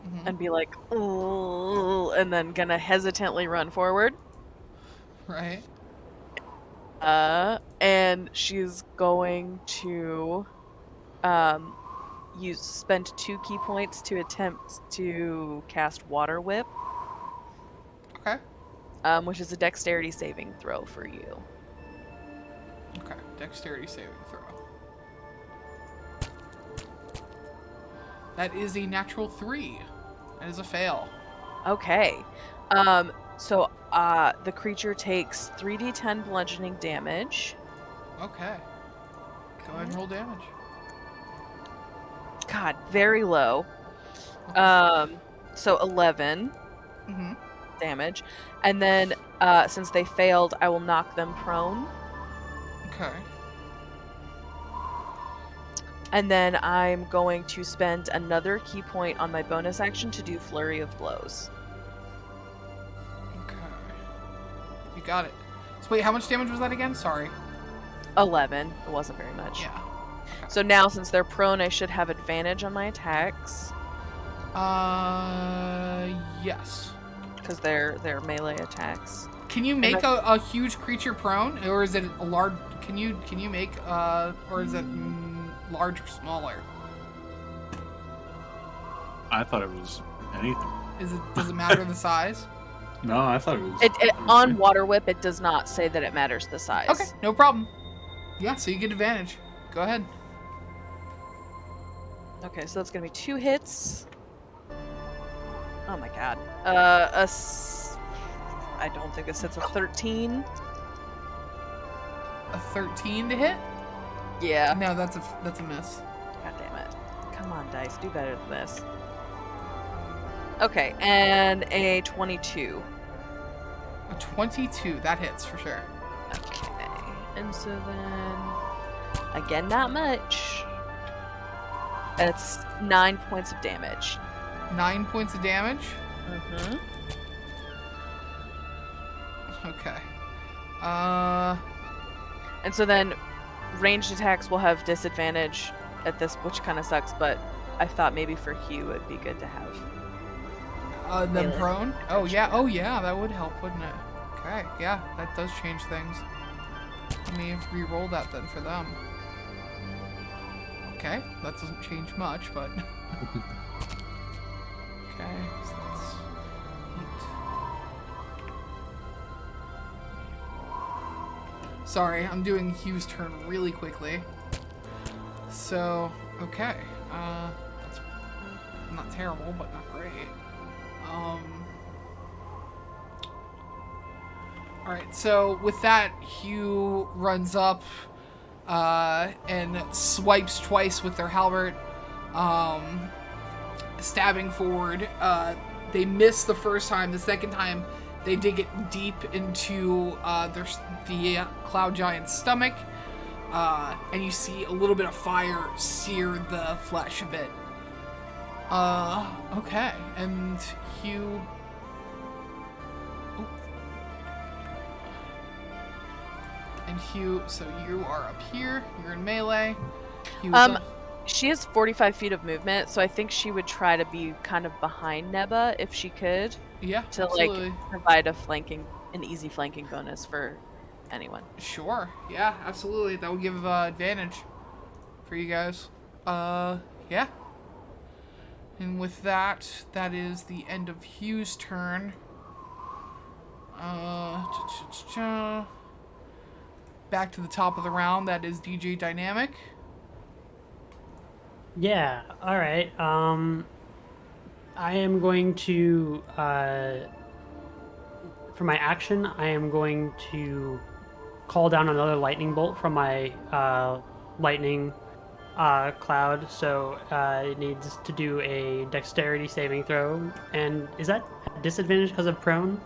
Mhm. and be like, "Ooh," and then gonna hesitantly run forward. Right. And she's going to spend 2 key points to attempt to cast Water Whip, Okay. which is a dexterity saving throw for you. Okay. Dexterity saving throw. That is a natural 3. That is a fail. Okay. So the creature takes 3d10 bludgeoning damage. Okay. Go ahead and roll damage. God, very low. So 11 Mm-hmm. damage. And then since they failed, I will knock them prone. Okay. And then I'm going to spend another key point on my bonus action to do Flurry of Blows. Okay. You got it. So wait, how much damage was that again? Sorry. 11. It wasn't very much. Yeah. So now, since they're prone, I should have advantage on my attacks. Yes. Because they're melee attacks. Can you make a huge creature prone, or is it a large? Can you make or is it large or smaller? I thought it was anything. Does it matter the size? No, I thought it was. On Water Whip, it does not say that it matters the size. Okay, no problem. Yeah, so you get advantage. Go ahead. Okay, so that's gonna be 2 hits. Oh my god. I don't think this hits a 13. A 13 to hit? Yeah. No, that's a miss. God damn it. Come on, dice, do better than this. Okay, and a 22. A 22, that hits for sure. Okay, and so then again, not much. It's 9 points of damage. 9 points of damage. Mm-hmm. Okay. And so then ranged attacks will have disadvantage at this, which kind of sucks, but I thought maybe for Hugh it'd be good to have. Them melee. prone? Oh yeah, that would help, wouldn't it? Okay, yeah, that does change things. Let me re-roll that then for them. Okay, that doesn't change much, but... Okay, so that's 8. Sorry, I'm doing Hugh's turn really quickly. So, okay. That's not terrible, but not great. Alright, so with that, Hugh runs up and swipes twice with their halberd, stabbing forward. They miss the first time. The second time, they dig it deep into the cloud giant's stomach, and you see a little bit of fire sear the flesh a bit. Okay, and Hugh... And Hugh, so you are up here. You're in melee. Hugh's up. She has 45 feet of movement, so I think she would try to be kind of behind Neba if she could. Yeah, to absolutely. Like provide an easy flanking bonus for anyone. Sure. Yeah, absolutely. That would give advantage for you guys. Yeah. And with that, that is the end of Hugh's turn. Back to the top of the round. That is DJ Dynamic. Yeah, alright. I am going to, for my action, I am going to call down another lightning bolt from my lightning cloud. So it needs to do a dexterity saving throw. And is that a disadvantage because of prone?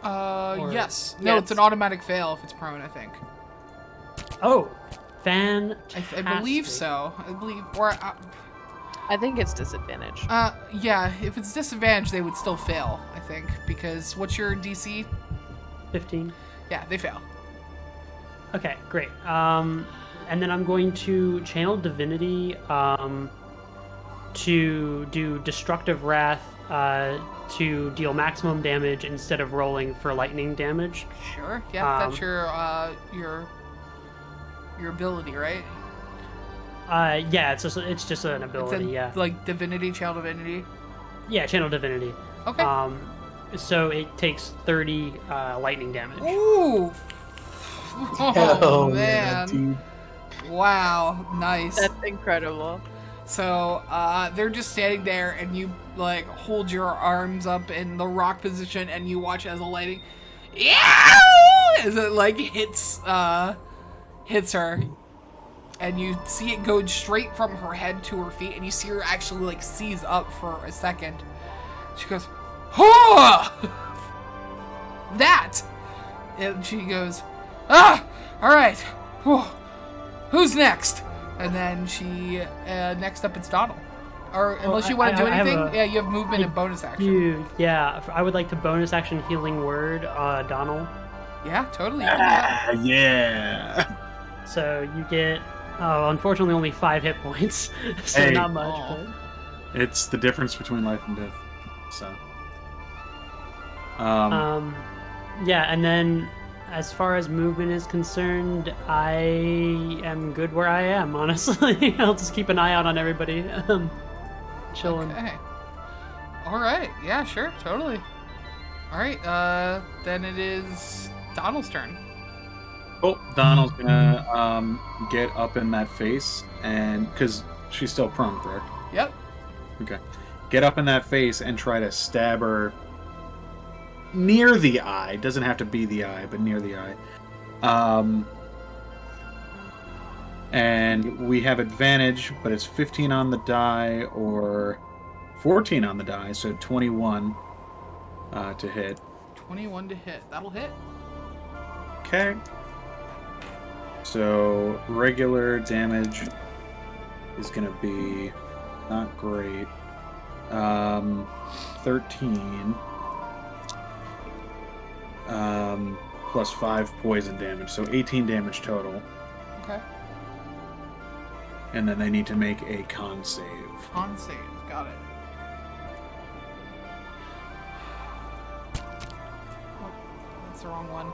Yes. No, it's an automatic fail if it's prone, I think. Oh, fantastic. I believe so. I believe, or I think it's disadvantage. yeah. If it's disadvantage, they would still fail. I think because what's your DC? 15. Yeah, they fail. Okay, great. And then I'm going to channel divinity to do destructive wrath to deal maximum damage instead of rolling for lightning damage. Sure. Yeah, that's your ability, right? Yeah, it's just an ability. Yeah. Like divinity, channel divinity. Yeah, channel divinity. Okay. So it takes 30 lightning damage. Ooh. Oh man. dude. Wow. Nice. That's incredible. So they're just standing there, and you like hold your arms up in the rock position, and you watch as the lightning, as it like hits her, and you see it go straight from her head to her feet, and you see her actually like seize up for a second. She goes, "Oh, that," and she goes, "Ah, all right, who's next?" And then she, next up it's Donald. Or unless you want to do anything, yeah, you have movement and bonus action. Dude, yeah, I would like to bonus action healing word, Donald. Yeah, totally. Yeah. So you get, unfortunately only 5 hit points, so Hey. not much. Aw. It's the difference between life and death. So. Yeah, and then as far as movement is concerned, I am good where I am, honestly. I'll just keep an eye out on everybody. Chilling. Okay. All right. Yeah, sure. Totally. All right. Then it is Donald's turn. Oh, Donald's gonna get up in that face, and because she's still prone, correct? Yep. Okay. Get up in that face and try to stab her near the eye. Doesn't have to be the eye, but near the eye. And we have advantage, but it's 15 on the die or 14 on the die, so 21 to hit. 21 to hit. That'll hit. Okay. So regular damage is going to be not great. 13 plus 5 poison damage, so 18 damage total. Okay. And then they need to make a con save. Con save. Got it. Oh, that's the wrong one.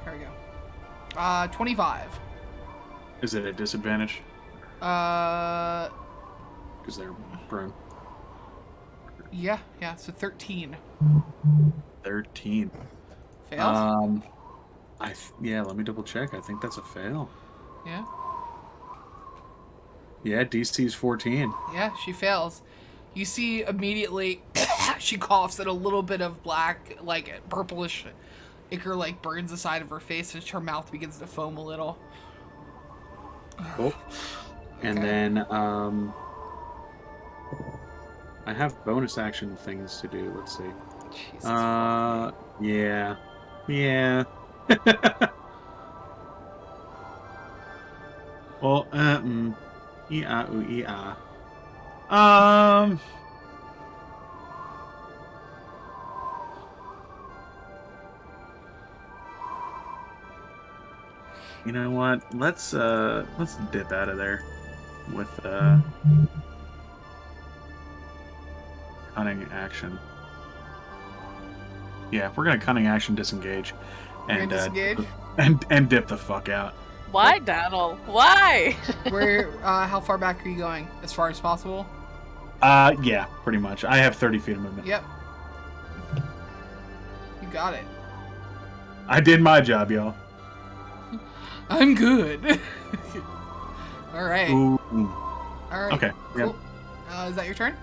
There we go. 25. Is it a disadvantage? Because they're prone. Yeah, so 13. 13. Fails? Yeah, let me double check. I think that's a fail. Yeah? Yeah, DC's 14. Yeah, she fails. You see immediately she coughs and a little bit of black, like purplish ichor like burns the side of her face as her mouth begins to foam a little. Cool. And Okay. then I have bonus action things to do. Let's see. Jesus. Yeah. Well, you know what? Let's dip out of there with cunning action. Yeah, we're gonna cunning action disengage, You're and gonna disengage? and dip the fuck out. Why, Donald? Why? Where? How far back are you going? As far as possible? Yeah, pretty much. I have 30 feet of movement. Yep. You got it. I did my job, y'all. I'm good. All right. Ooh. All right. Okay. Cool. Is that your turn?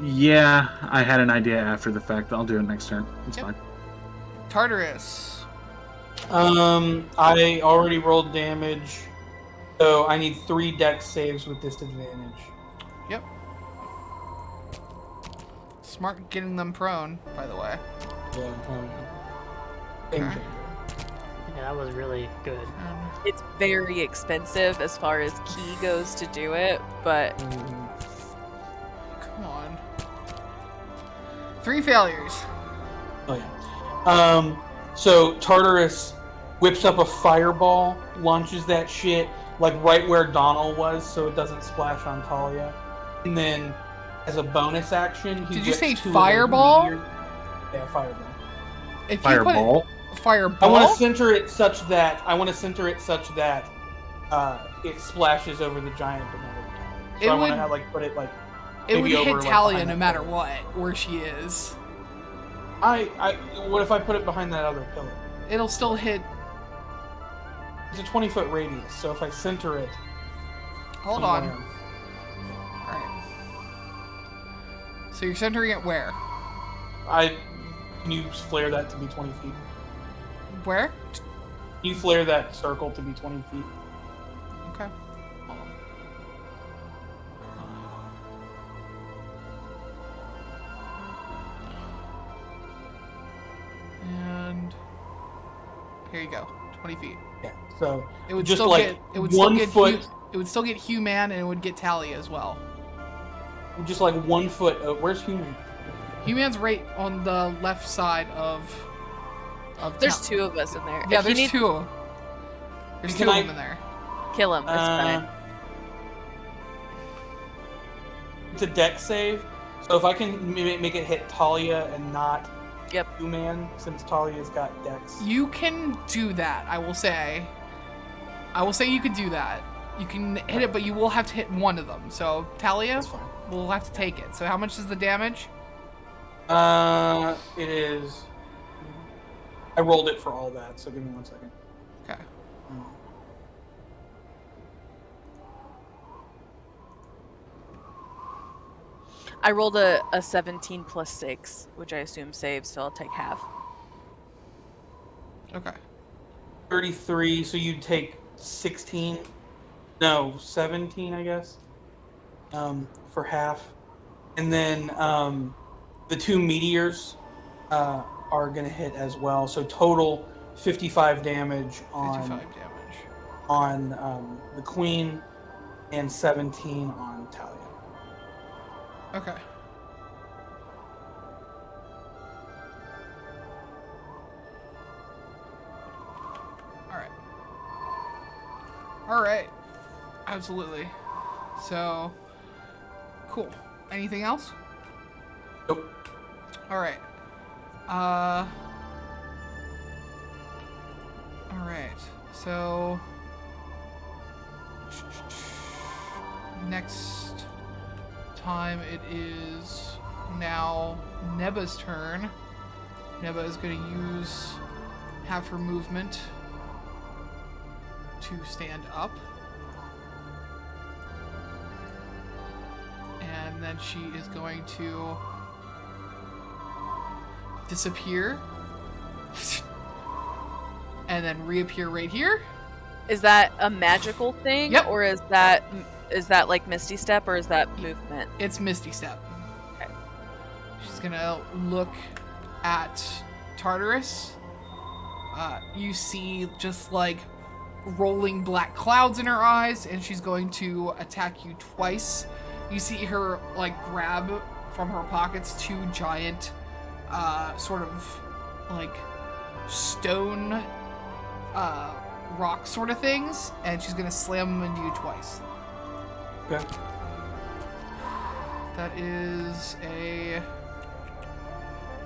Yeah, I had an idea after the fact. I'll do it next turn. It's Yep. fine. Tartarus. I already rolled damage, so I need 3 dex saves with disadvantage. Yep. Smart getting them prone, by the way. Yeah. Okay. Yeah, that was really good. It's very expensive as far as key goes to do it, but Come on. 3 failures. Oh yeah. So Tartarus whips up a fireball, launches that shit like right where Donald was, so it doesn't splash on Talia. And then, as a bonus action, he Did you whips say 2 of the fireball? Yeah, fireball. If Fireball. You put it, fireball. I want to center it such that it splashes over the giant another time. So It I want would- to put it like It would maybe over, hit like, Talia behind no that matter pillar. what, where she is. What if I put it behind that other pillar? It'll still hit. It's a 20-foot radius, so if I center it. Hold on. somewhere- Alright. So you're centering it where? Can you flare that to be 20 feet? Where? Can you flare that circle to be 20 feet? Okay. Hold on. And here you go. 20 feet. Yeah. So It would just still like get. It would 1 still get. foot, It would still get Human, and it would get Talia as well. just like 1 foot. Where's human? Human's right on the left side of. there's Tal- 2 of us in there. Yeah, If you there's need 2. There's Can 2 I- of them in there. kill him. It's fine. it's a dex save. So if I can make it hit Talia and not Human, since Talia's got dex. You can do that, I will say. You can do that. You can hit it, but you will have to hit one of them. So Talia will have to take it. So how much is the damage? It is... I rolled it for all that, so give me 1 second. Okay. I rolled a 17 plus 6, which I assume saves, so I'll take half. Okay. 33, so you'd take 16. No, 17, I guess. For half. And then the 2 meteors are going to hit as well. So total 55 damage on the Queen and 17 on Talia. Okay. All right. Absolutely. So, cool. Anything else? Nope. All right. All right. So, next time it is now Neba's turn. Neba is going to use half her movement to stand up. And then she is going to disappear. And then reappear right here. Is that a magical thing? Yep. Or is that like Misty Step, or is that movement? It's Misty Step. Okay. She's gonna look at Tartarus. You see just like rolling black clouds in her eyes, and she's going to attack you twice. You see her like grab from her pockets 2 giant sort of like stone rock sort of things, and she's gonna slam them into you twice. Okay. That is a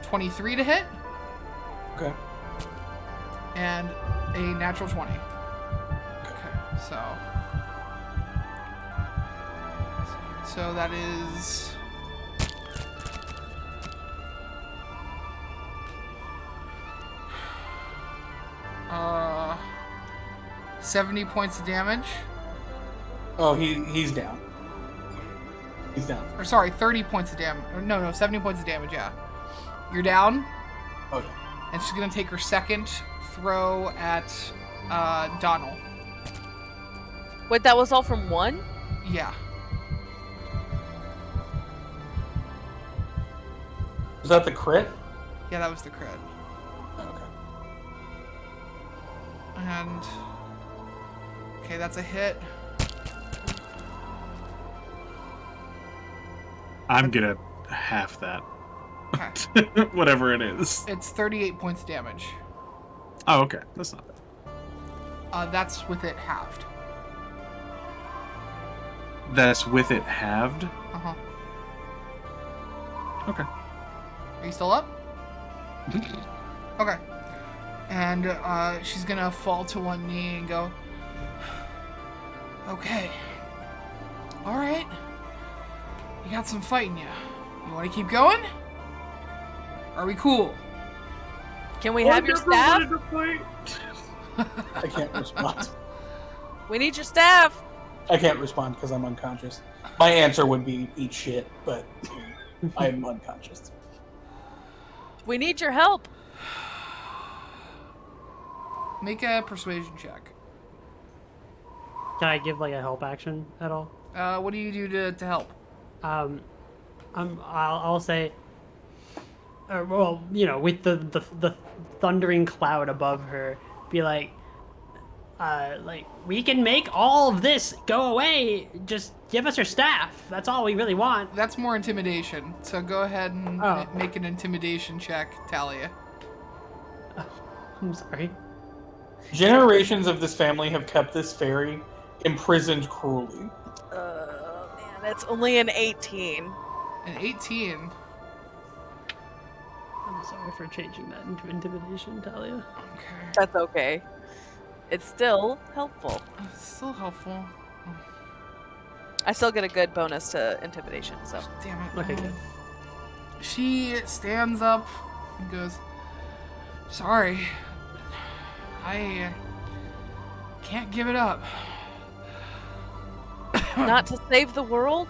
23 to hit. Okay. And a natural 20. Okay, so that is 70 points of damage. Oh, he's down. He's down. Or sorry, 30 points of damage. No, 70 points of damage, yeah. You're down. Okay. And she's gonna take her second throw at Donald. Wait, that was all from one? Yeah. Was that the crit? Yeah, that was the crit. Okay. And okay, that's a hit. I'm gonna half that. Okay. Whatever it is. It's 38 points of damage. Oh, okay. That's not bad. That's with it halved. That's with it halved? Uh-huh. Okay. Are you still up? Okay. And she's gonna fall to one knee and go, okay. Alright. You got some fight in you. You wanna keep going? Are we cool? Can we have your staff? I can't respond. We need your staff. I can't respond because I'm unconscious. My answer would be eat shit, but I am unconscious. We need your help. Make a persuasion check. Can I give like a help action at all? What do you do to help? I'll say, well, you know, with the thundering cloud above her, be like, we can make all of this go away. Just give us your staff. That's all we really want. That's more intimidation. So go ahead and make an intimidation check, Talia. I'm sorry. Generations of this family have kept this fairy imprisoned cruelly. Man. That's only an 18. An 18. I'm sorry for changing that into intimidation, Talia. Okay. That's okay. It's still helpful. It's still helpful. I still get a good bonus to intimidation, so. Damn it. Okay, good. She stands up and goes, sorry. I can't give it up. Not to save the world?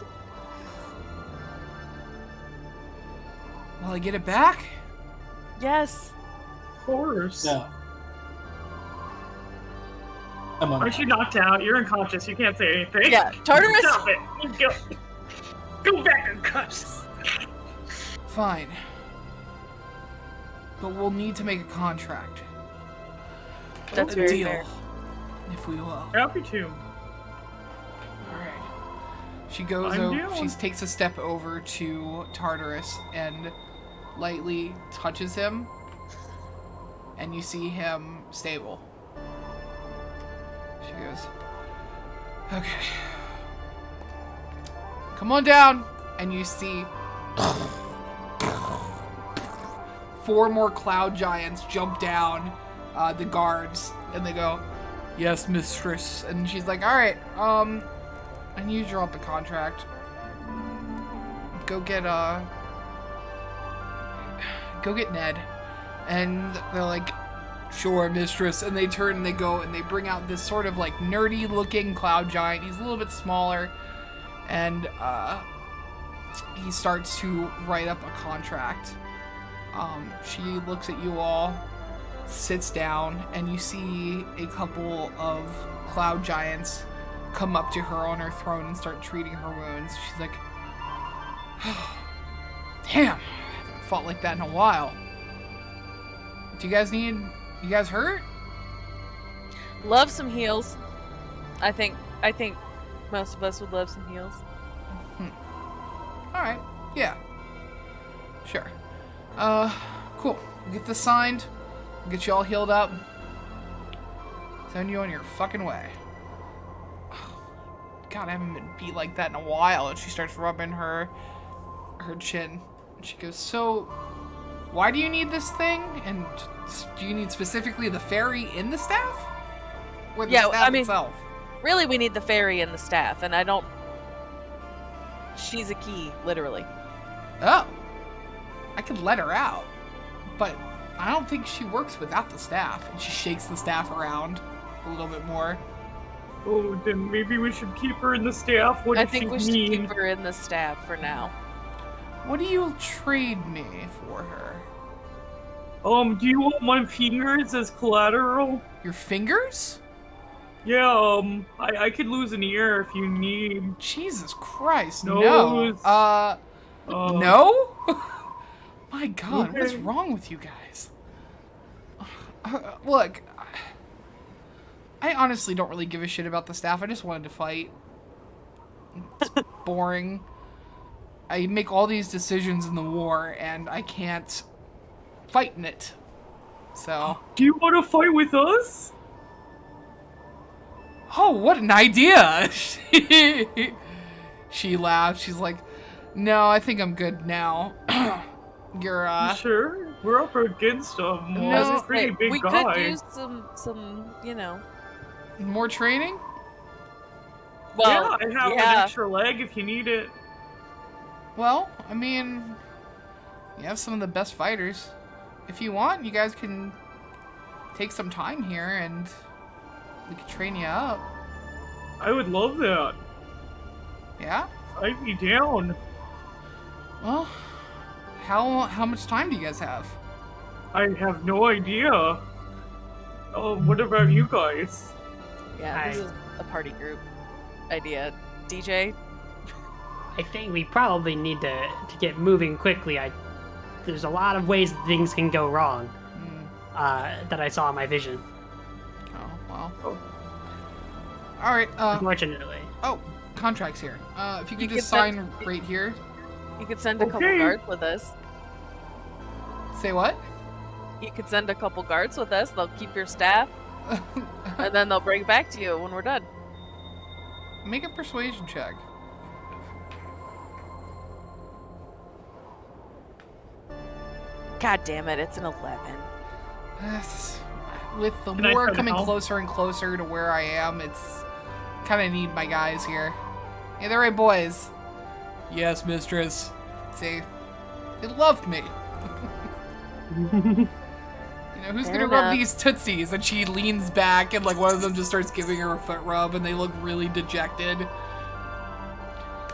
Will I get it back? Yes. Of course. No. I'm Aren't you knocked out? You're unconscious. You can't say anything. Yeah, Tartarus. Stop it. Go back unconscious. Fine. But we'll need to make a contract. That's A very deal, fair. if we will. Happy to. Alright. She goes I'm over, down. she takes a step over to Tartarus and lightly touches him. And you see him stable. She goes, okay. Come on down. And you see 4 more cloud giants jump down the guards, and they go, yes, mistress. And she's like, all right, I need you to draw up the contract. Go get Ned. And they're like, sure, mistress. And they turn and they go and they bring out this sort of like nerdy looking cloud giant. He's a little bit smaller, and he starts to write up a contract. She looks at you all, sits down, and you see a couple of cloud giants come up to her on her throne and start treating her wounds. She's like, damn, I haven't fought like that in a while. Do you guys hurt? Love some heals. I think most of us would love some heals. Alright, yeah. Sure. Cool. Get this signed. Get you all healed up. Send you on your fucking way. God, I haven't been beat like that in a while. And she starts rubbing her chin. And she goes, so, why do you need this thing? And do you need specifically the fairy in the staff? Or the Yeah, staff I mean- itself? Really, we need the fairy and the staff, and I don't. She's a key, literally. Oh. I could let her out. But I don't think she works without the staff. And she shakes the staff around a little bit more. Oh, then maybe we should keep her in the staff. What I does think she we should mean? keep her in the staff for now. What do you trade me for her? Do you want my fingers as collateral? Your fingers? Yeah, I could lose an ear if you need. Jesus Christ, Nose. no. No? My God, what is Okay. wrong with you guys? Look, I honestly don't really give a shit about the staff. I just wanted to fight. It's boring. I make all these decisions in the war, and I can't fight in it. So. Do you want to fight with us? Oh, what an idea! She laughs. She's like, no, I think I'm good now. You're, Sure, we're up against him. No, He's I a was pretty big we guy. could use some, more training? Well, yeah, I have an yeah. extra leg if you need it. Well, I mean, you have some of the best fighters. If you want, you guys can take some time here and we can train you up. I would love that. Yeah? I'd be down. Well, how much time do you guys have? I have no idea. Oh, what about you guys? Yeah, this Hi. is a party group idea. DJ, I think we probably need to get moving quickly. There's a lot of ways that things can go wrong that I saw in my vision. Oh, well. Alright, Unfortunately. oh, contracts here. If you could You just get that- sign right here. you could send a couple Okay. guards with us. Say what? You could send a couple guards with us. They'll keep your staff, and then they'll bring it back to you when we're done. Make a persuasion check. God damn it, it's an 11. With the Can I war try to coming help? closer and closer to where I am, it's kind of need my guys here. Hey, they're right, boys. Yes, mistress. See, they loved me. You know, who's Fair gonna rub enough. these tootsies? And she leans back, and like one of them just starts giving her a foot rub, and they look really dejected.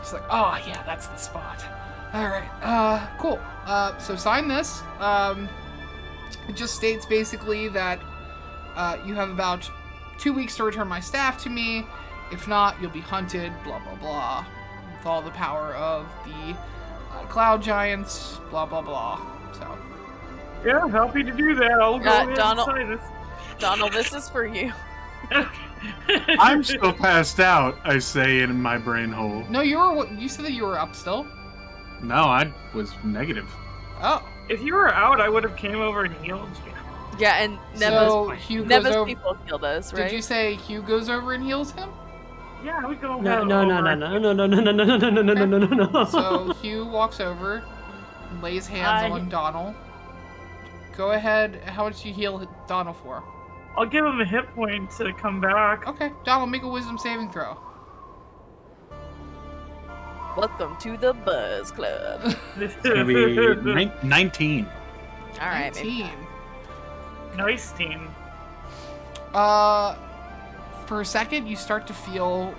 She's like, oh yeah, that's the spot. All right, cool. So sign this. It just states basically that you have about 2 weeks to return my staff to me. If not, you'll be hunted. Blah blah blah. With all the power of the cloud giants. Blah blah blah. So. Yeah, happy to do that. I'll go ahead Donald- and sign this. Donald, this is for you. I'm still passed out, I say in my brain hole. No, you said that you were up still. No, I was negative. Oh, If you were out, I would have came over and healed you. Yeah, and so Neva's, Hugh goes Neva's over. people killed us, right? Did you say Hugh goes over and heals him? Yeah, we go. No, over. no, no, no, no, no, no, no, no, no, no, no, no, no, no, no. So Hugh walks over, and lays hands on Donald. Go ahead. How much do you heal Donald for? I'll give him a hit point to come back. Okay, Donald, make a wisdom saving throw. Welcome to the Buzz Club. It's gonna be 19. All right, maybe. 19. Nice team. For a second, you start to feel.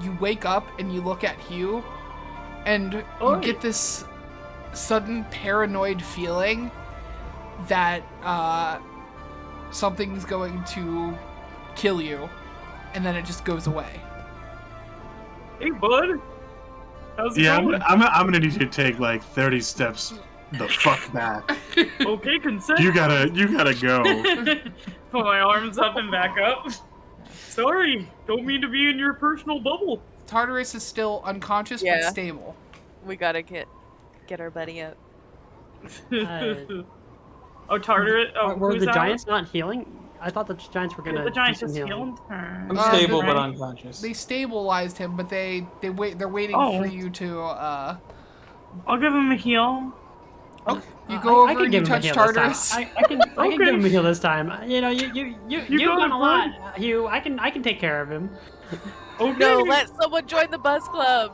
You wake up and you look at Hugh, and you get this sudden paranoid feeling that something's going to kill you, and then it just goes away. Hey, bud. How's it Yeah, going? I'm gonna need you to take like 30 steps the fuck back. Okay, consent. You gotta go. Put my arms up and back up. Sorry, don't mean to be in your personal bubble. Tartarus is still unconscious Yeah. but stable. We gotta get our buddy up. Oh, Tartarus. Oh, Were who's the out? giants not healing? I thought the giants were gonna. The giants do some just healing. healed. I'm Uh, stable the- but unconscious. They stabilized him, but they're waiting Oh. for you to I'll give him a heal. Okay. You go I over can and you give him a touch heal this time. Tartarus. I can Okay. give him a heal this time. You know, you've got done it, a lot, Hugh. I can take care of him. Okay. No, let someone join the Buzz Club.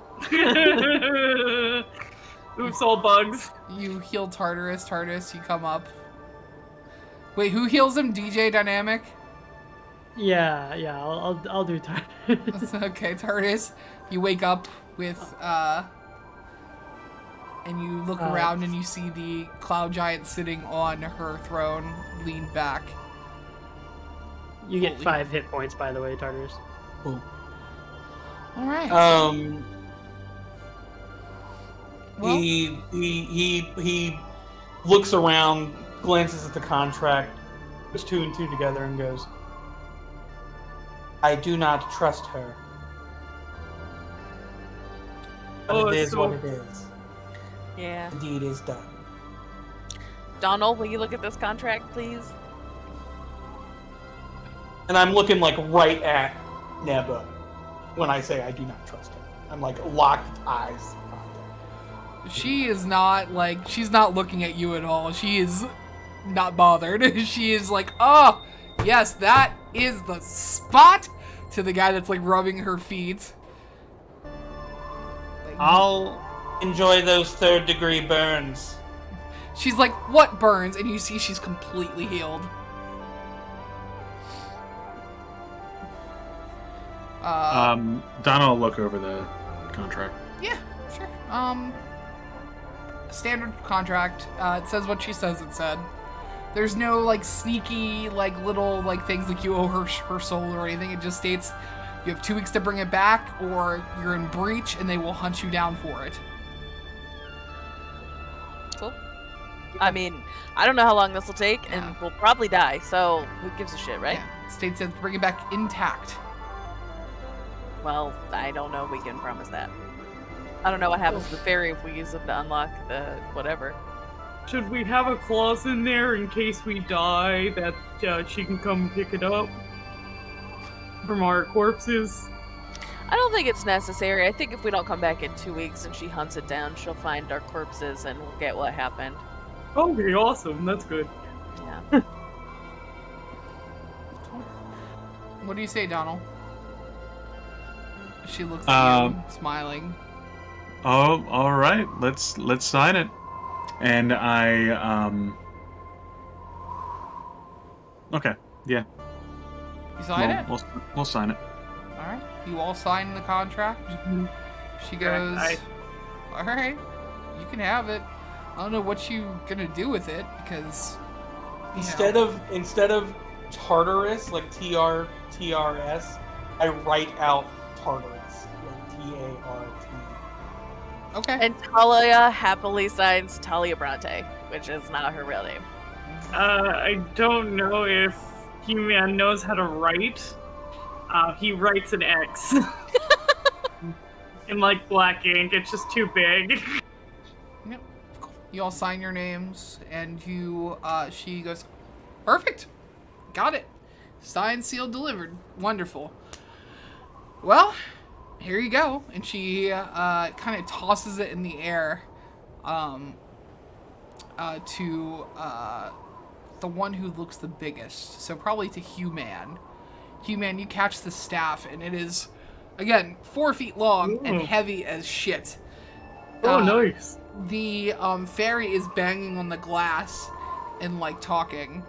Oops, all bugs. You heal Tartarus. Tartarus, you come up. Wait, who heals him? DJ Dynamic? Yeah, I'll do time. Okay, Tartarus. You wake up with, and you look around and you see the cloud giant sitting on her throne, leaned back. You get Holy- 5 hit points, by the way, Tartarus. Cool. Alright. Well, he looks around, glances at the contract, puts 2 and 2 together, and goes, "I do not trust her. But Oh, it is so- what it is. Yeah. The deed is done." Donald, will you look at this contract, please? And I'm looking like right at Neba when I say I do not trust her. I'm like locked eyes. She is not, like, she's not looking at you at all. She is not bothered. She is like, oh, yes, that is the spot, to the guy that's, like, rubbing her feet. Like, I'll Enjoy those 3rd-degree burns. she's like, what burns? And you see she's completely healed. Donna will look over the contract. Yeah, sure. Standard contract. It says what she says it said. There's no, like, sneaky, like, little, like, things like you owe her soul or anything. It just states you have 2 weeks to bring it back, or you're in breach and they will hunt you down for it. Cool. I mean, I don't know how long this will take, Yeah. and we'll probably die, so who gives a shit, right? Yeah. States that bring it back intact. Well, I don't know if we can promise that. I don't know what happens to the fairy if we use them to unlock the whatever. Should we have a clause in there in case we die that she can come pick it up from our corpses? I don't think it's necessary. I think if we don't come back in 2 weeks and she hunts it down, she'll find our corpses and we'll get what happened. Okay, awesome. That's good. Yeah. What do you say, Donald? She looks at you, smiling. Oh, all right. Let's sign it. And I Okay. Yeah. You sign it? We'll sign it. All right. You all sign the contract. She goes, all right, you can have it. I don't know what you gonna do with it because Instead of Tartarus, like TRTRS, I write out Tartarus, like TART. Okay. And Talia happily signs Talia Bronte, which is not her real name. I don't know if He-Man knows how to write. He writes an X. In like black ink, it's just too big. Yep. You all sign your names, and she goes, perfect. Got it. Signed, sealed, delivered. Wonderful. Well, here you go. And she kind of tosses it in the air to the one who looks the biggest. So probably to Hugh-Man. Hugh-Man, you catch the staff, and it is, again, 4 feet long and heavy as shit. Oh, nice. The fairy is banging on the glass and like talking.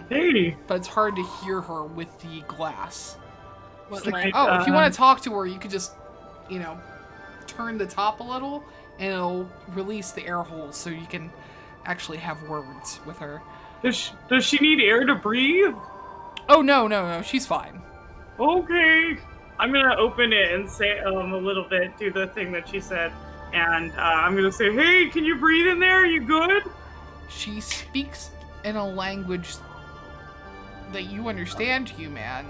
Hey. But it's hard to hear her with the glass. What, Like, like, if you want to talk to her, you could just, turn the top a little, and it'll release the air holes so you can actually have words with her. Does she need air to breathe? Oh no, she's fine. Okay. I'm gonna open it and say a little bit, do the thing that she said, and I'm gonna say, hey, can you breathe in there? You good? She speaks in a language that you understand, Hugh-Man.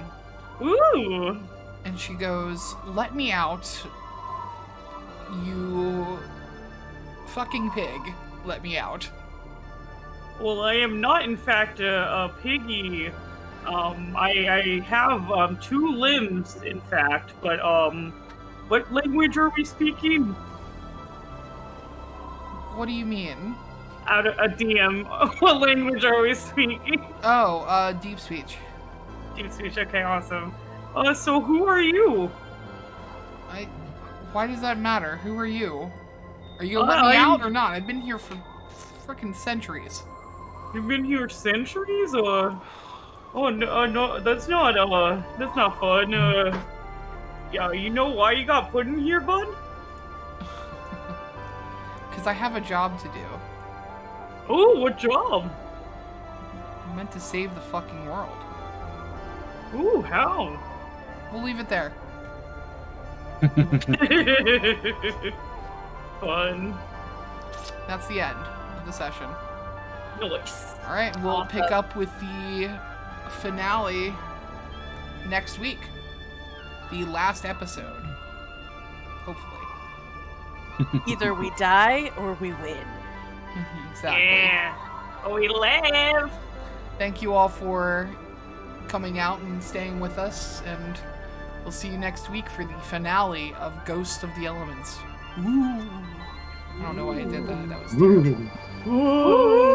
Ooh. And she goes, let me out, you fucking pig. Let me out. Well, I am not, in fact, a piggy. I have 2 limbs, in fact, but what language are we speaking? What do you mean? Out of a DM, what language are we speaking? Oh, deep speech. Deep speech, okay, awesome. So who are you? Why does that matter? Who are you? Are you gonna let me out or not? I've been here for frickin' centuries. You've been here centuries, or? Oh no, that's not fun. Yeah, you know why you got put in here, bud? Because I have a job to do. Oh, what job? I'm meant to save the fucking world. Ooh, how? We'll leave it there. Fun. That's the end of the session. Nice. Alright, we'll pick up with the finale next week. The last episode. Hopefully. Either we die or we win. Exactly. Yeah. We live. Thank you all for coming out and staying with us, and we'll see you next week for the finale of Ghost of the Elements. Ooh. I don't know why I did that. That was terrible. Ooh.